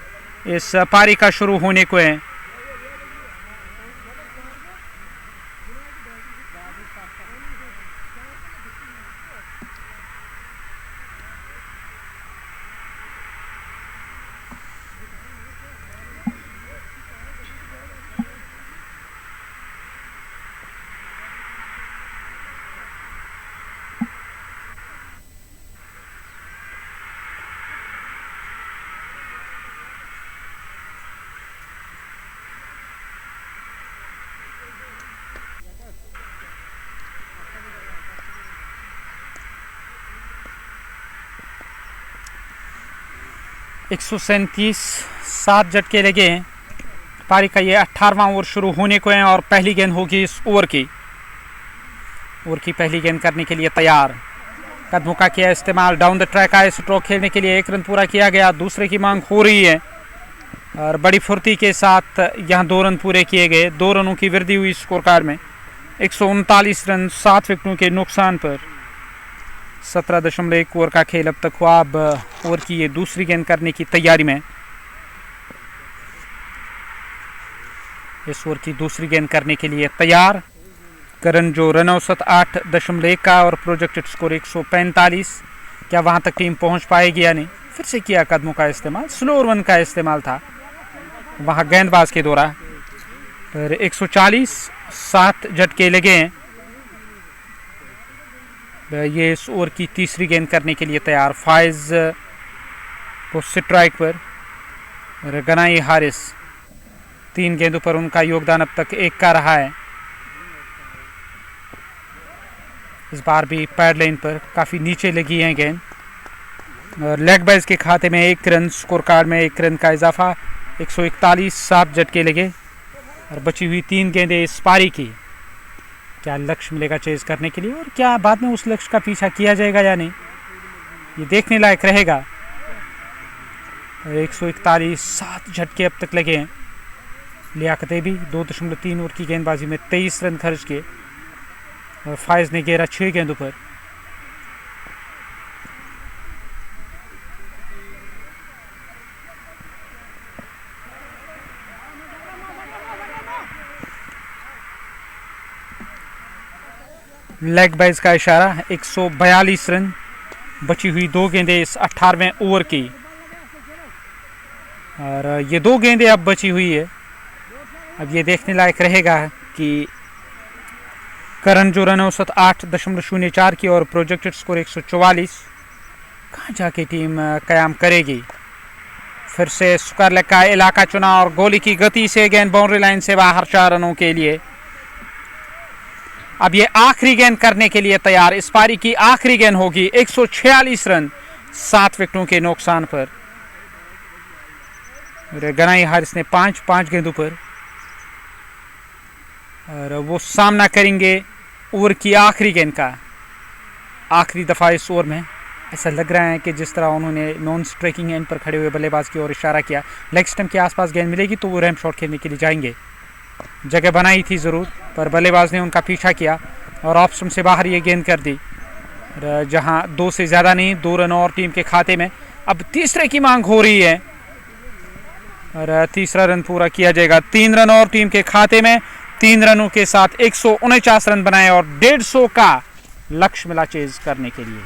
इस पारी का शुरू होने को है। एक 7 झटके लगे हैं। पारी का ये 18वां ओवर शुरू होने को है और पहली गेंद होगी इस ओवर की। ओवर की पहली गेंद करने के लिए तैयार। कदमों का किया इस्तेमाल, डाउन द ट्रैक आए स्ट्रोक खेलने के लिए, 1 रन पूरा किया गया, दूसरे की मांग हो रही है और बड़ी फुर्ती के साथ यहाँ 2 रन पूरे किए गए। 2 रनों की वृद्धि हुई स्कोर कार्ड में। 139 रन 7 विकेटों के नुकसान पर 17.1 ओवर का खेल अब तक हुआ। अब ओवर की ये दूसरी गेंद करने की तैयारी में, इस ओवर की दूसरी गेंद करने के लिए तैयार। करण जो रन औसत 8.1 का और प्रोजेक्टेड स्कोर 145। क्या वहां तक टीम पहुंच पाएगी या नहीं? फिर से किया कदमों का इस्तेमाल, स्लो रन का इस्तेमाल था वहां गेंदबाज के द्वारा। फिर 140 7 झटके लगे हैं। ये इस ओवर की तीसरी गेंद करने के लिए तैयार। फाइज को स्ट्राइक पर। गनाई हारिस 3 गेंदों पर उनका योगदान अब तक 1 का रहा है। इस बार भी पैड लाइन पर काफ़ी नीचे लगी है गेंद और लेग बाइज के खाते में 1 रन, स्कोर कार्ड में 1 रन का इजाफा। 141 7 झटके लगे और बची हुई 3 गेंदें इस पारी की। क्या लक्ष्य मिलेगा चेज करने के लिए और क्या बाद में उस लक्ष्य का पीछा किया जाएगा या नहीं, ये देखने लायक रहेगा। 141 7 झटके अब तक लगे हैं। लियाकत भी 2.3 ओवर की गेंदबाजी में 23 रन खर्च किए और फाइज ने घेरा 6 गेंदों पर। लेग बाइज का इशारा। 142 रन, बची हुई 2 गेंदें इस 18वें ओवर की और ये 2 गेंदें अब बची हुई है। अब ये देखने लायक रहेगा कि करण जो रन औसत 8.04 की और प्रोजेक्टेड स्कोर 144, कहाँ जाके टीम कयाम करेगी। फिर से सुकर का इलाका चुना और गोली की गति से गेंद बाउंड्री लाइन से बाहर 4 रनों के लिए। अब ये आखिरी गेंद करने के लिए तैयार। इस पारी की आखिरी गेंद होगी। 146 रन 7 विकेटों के नुकसान पर। गनाई हारिस ने 5 गेंदों पर और वो सामना करेंगे ओवर की आखिरी गेंद का। आखिरी दफ़ा इस ओवर में ऐसा लग रहा है कि जिस तरह उन्होंने नॉन स्ट्राइकिंग एंड पर खड़े हुए बल्लेबाज की ओर इशारा किया, लेग स्टंप के आसपास गेंद मिलेगी तो वो रैंप शॉट खेलने के लिए जाएंगे। जगह बनाई थी ज़रूर पर बल्लेबाज ने उनका पीछा किया और ऑप्शन से बाहर ये गेंद कर दी, जहां 2 से ज़्यादा नहीं, 2 रन और टीम के खाते में। अब तीसरे की मांग हो रही है और तीसरा रन पूरा किया जाएगा। 3 रन और टीम के खाते में। 3 रनों के साथ 149 रन बनाए और 150 का लक्ष्य मिला चेज करने के लिए।